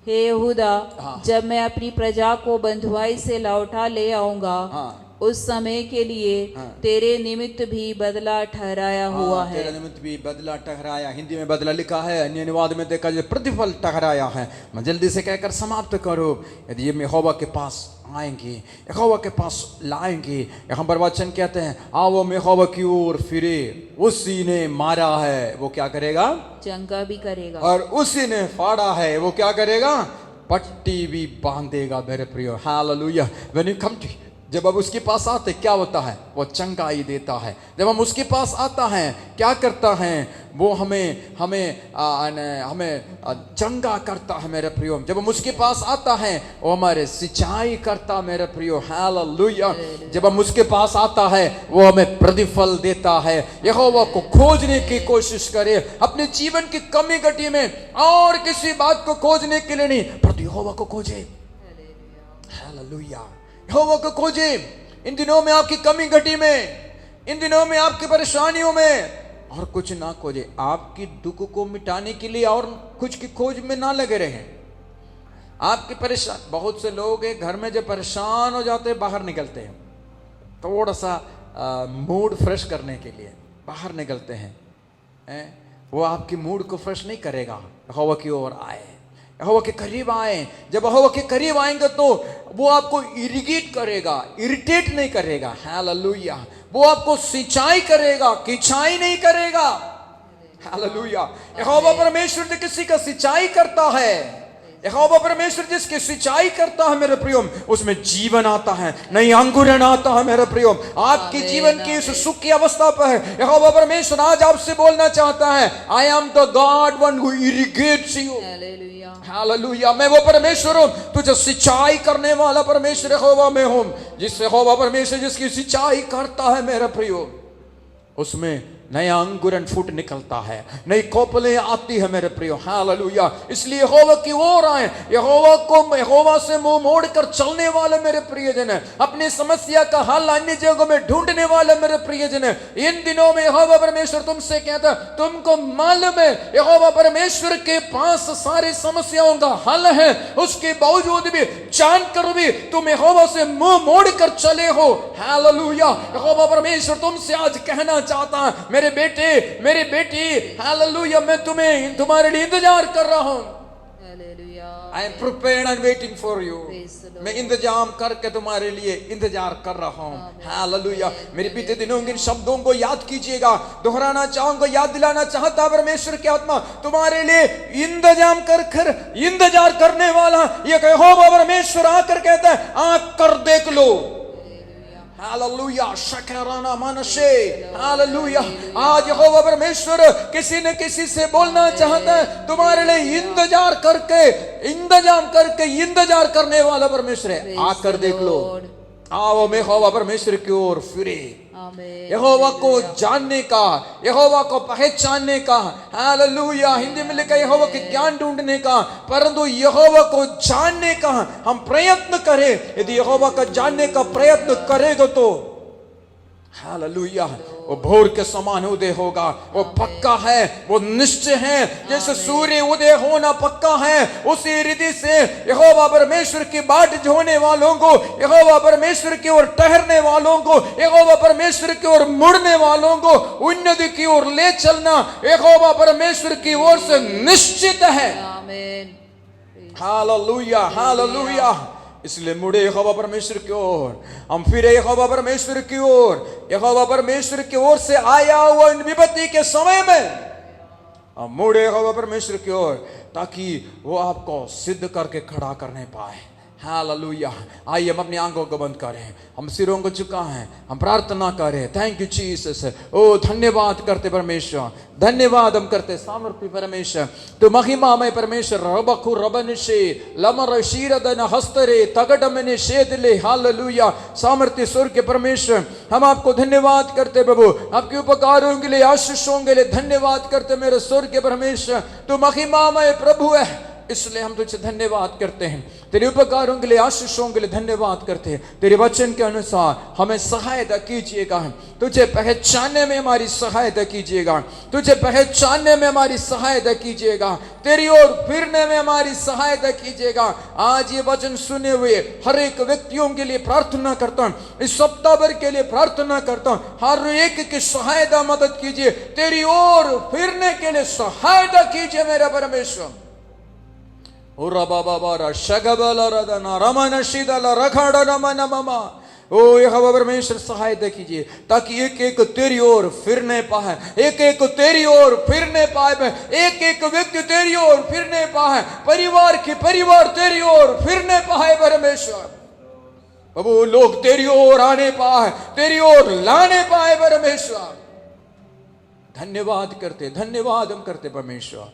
हे यहूदा, जब मैं अपनी प्रजा को बंधुआई से लौटा ले आऊंगा, उस समय के लिए तेरे निमित्त भी बदला ठहराया हुआ है। तेरे निमित्त भी बदला ठहराया, हिंदी में बदला लिखा है, अन्य अनुवाद में देखा जाए प्रतिफल ठहराया है। मैं जल्दी से कहकर समाप्त करो। यदि ये यहोवा के पास आएंगे, यहोवा के पास लाएंगे, यहाँ पर वचन कहते हैं आओ यहोवा की ओर फिरे, उसी ने मारा है वो क्या करेगा? चंगा भी करेगा। और उसी ने फाड़ा है वो क्या करेगा? पट्टी भी बांधेगा। मेरे प्रियो, hallelujah. When you come to, जब अब उसके पास आते क्या होता है? वो चंगाई देता है। जब हम उसके पास आता है क्या करता है? वो हमें चंगा करता है मेरे प्रियो। जब हम उसके पास आता है वो हमारे सिंचाई करता मेरे प्रियो। हालेलुया। जब हम उसके पास आता है वो हमें प्रतिफल देता है। यहोवा को खोजने की कोशिश करे अपने जीवन की कमी घटी में, और किसी बात को खोजने के लिए नहीं, पर यहोवा को खोजे। हालेलुया, यहोवा को खोजे। इन दिनों में आपकी कमी घटी में, इन दिनों में आपकी परेशानियों में, और कुछ ना खोजे। आपकी दुख को मिटाने के लिए और कुछ की खोज में ना लगे रहे। आपकी परेशान, बहुत से लोग हैं घर में जब परेशान हो जाते हैं बाहर निकलते हैं, थोड़ा सा मूड फ्रेश करने के लिए बाहर निकलते हैं। वो आपकी मूड को फ्रेश नहीं करेगा। यहोवा की ओर आए, यहोवा के करीब आए। जब यहोवा के करीब आएंगे तो वो आपको इरिगेट करेगा, इरिटेट नहीं करेगा। हालेलुया। वो आपको सिंचाई करेगा, किंचाई नहीं करेगा। हालेलुया। यहोवा परमेश्वर जो किसी का सिंचाई करता है, यहोवा परमेश्वर जिसकी सिंचाई करता है मेरे प्रियो, उसमें जीवन आता है, नई अंकुरण आता है मेरे प्रियो। आपकी जीवन की इस सुख की अवस्था पर यहोवा परमेश्वर आज आपसे बोलना चाहता है, I am the God one who irrigates you. Hallelujah. मैं वो परमेश्वर हूं तुझे सिंचाई करने वाला परमेश्वर यहोवा मैं हूं। जिस यहोवा परमेश्वर जिसकी सिंचाई करता है मेरे प्रियो, उसमें नया अंकुरन फूट निकलता है, नई कोपलें आती है मेरे प्रियो। हालेलुया। इसलिए यहोवा की ओर आए, यहोवा से मुंह मोड़कर चलने वाले मेरे प्रियजन है, अपनी समस्या का हल अन्य जगहों में ढूंढने वाले मेरे प्रियजन है। इन दिनों में यहोवा परमेश्वर तुमसे कहता है, तुमको मालूम है यहोवा परमेश्वर के पास सारी समस्याओं का हल है, उसके बावजूद भी जानकर भी तुम यहोवा से मुंह मोड़कर चले हो। हालेलुया। यहोवा परमेश्वर तुमसे आज कहना चाहता है, मेरे बेटे, मेरी बेटी, हालेलुया, मैं तुम्हारे लिए इंतजार कर रहा हूं। I am prepared and waiting for you. मैं इंतजाम करके तुम्हारे लिए इंतजार कर रहा हूँ। हालेलुया। मेरे बीते दिनों के इन शब्दों को याद कीजिएगा, दोहराना चाहूंगा, याद दिलाना चाहता परमेश्वर की आत्मा तुम्हारे लिए इंतजार करने वाला ये यहोवा परमेश्वर आकर कहता है, आंख कर देख लो। Hallelujah, शकराना मनशे, hallelujah. आज यहोवा परमेश्वर किसी न किसी से बोलना चाहता है, तुम्हारे लिए इंतजार करने वाला परमेश्वर है, आकर देख लो। आओ मैं यहोवा परमेश्वर की ओर फिरे, यहोवा को जानने का, यहोवा को पहचानने का, हालेलुया। हिंदी में लिखा यहोवा के ज्ञान ढूंढने का, परंतु यहोवा को जानने का हम प्रयत्न करें। यदि यहोवा का जानने का प्रयत्न करेगा तो हालेलुया वो भोर के समान उदय होगा। वो पक्का है, वो निश्चय है। जैसे सूर्य उदय होना पक्का है, उसी रीति से यहोवा परमेश्वर की बाट जोने वालों को, यहोवा परमेश्वर की ओर ठहरने वालों को, यहोवा परमेश्वर की ओर मुड़ने वालों को उन्नति की ओर ले चलना यहोवा परमेश्वर की ओर से निश्चित है। आमीन। Hallelujah, hallelujah. इसलिए मुड़े यहोवा परमेश्वर की ओर, हम फिरे यहोवा परमेश्वर की ओर। यहोवा परमेश्वर की ओर से आया हुआ इन विपत्ति के समय में हम मुड़े यहोवा परमेश्वर की ओर, ताकि वो आपको सिद्ध करके खड़ा करने पाए। हालेलुया। आइए हम अपनी आंखों को बंद करें, हम सिरों को झुकाएं, हम प्रार्थना करें। Thank you Jesus. ओ धन्यवाद करते परमेश्वर, धन्यवाद हम करते सामर्थ्य परमेश्वर, तो महिमामय परमेश्वर। रबखु रबनिशे लमर शीरदन हस्तरे तगडमने शेदले। हालेलुया। सामर्थ्य स्वर्ग के परमेश्वर, हम आपको धन्यवाद करते प्रभु, आपके उपकारों के लिए, आशीषों के लिए धन्यवाद करते मेरे स्वर्ग के परमेश्वर। तो महिमामय प्रभु है, इसलिए हम तुझे धन्यवाद करते हैं। तेरे उपकारों के लिए, आशीषों के लिए धन्यवाद करते हैं। तेरे वचन के अनुसार हमें सहायता कीजिएगा, तुझे पहचानने में हमारी सहायता कीजिएगा, तुझे पहचानने में हमारी सहायता कीजिएगा, तेरी ओर फिरने में हमारी सहायता कीजिएगा। आज ये वचन सुने हुए हर एक व्यक्तियों के लिए प्रार्थना करता हूँ, इस सप्ताह भर के लिए प्रार्थना करता हूँ, हर एक की सहायता मदद कीजिए, तेरी ओर फिरने के लिए सहायता कीजिए मेरा परमेश्वर। ओ यहोवा परमेश्वर सहायता कीजिए, ताकि एक एक तेरी ओर फिरने पाए, एक एक तेरी ओर फिरने पाए, एक एक व्यक्ति तेरी ओर फिरने पाए, परिवार तेरी ओर फिरने पाए परमेश्वर। बाबू लोग तेरी ओर आने पाए, तेरी ओर लाने पाए परमेश्वर। धन्यवाद करते, धन्यवाद हम करते परमेश्वर।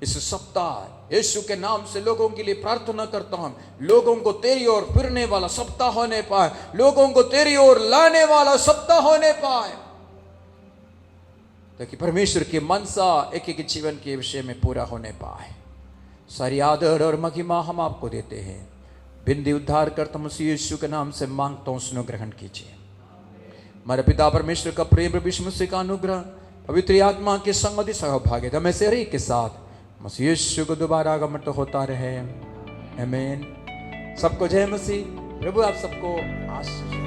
इस सप्ताह यीशु के नाम से लोगों के लिए प्रार्थना करता हूं, लोगों को तेरी ओर फिरने वाला सप्ताह होने पाए, लोगों को तेरी ओर लाने वाला सप्ताह होने पाए, ताकि परमेश्वर की मनसा एक एक जीवन के विषय में पूरा होने पाए। सारी आदर और महिमा हम आपको देते हैं, बिंदी उद्धार करता मसीह यीशु के नाम से मांगता हूं, सुनो ग्रहण कीजिए। हमारे पिता परमेश्वर का प्रेम, विष्णु मसीह का अनुग्रह, पवित्र आत्मा के संगति सहभागिता में से हर एक के साथ मसीह यीशु को दोबारा आगमन होता रहे। आमीन। सबको जय मसीह। प्रभु आप सबको आशीष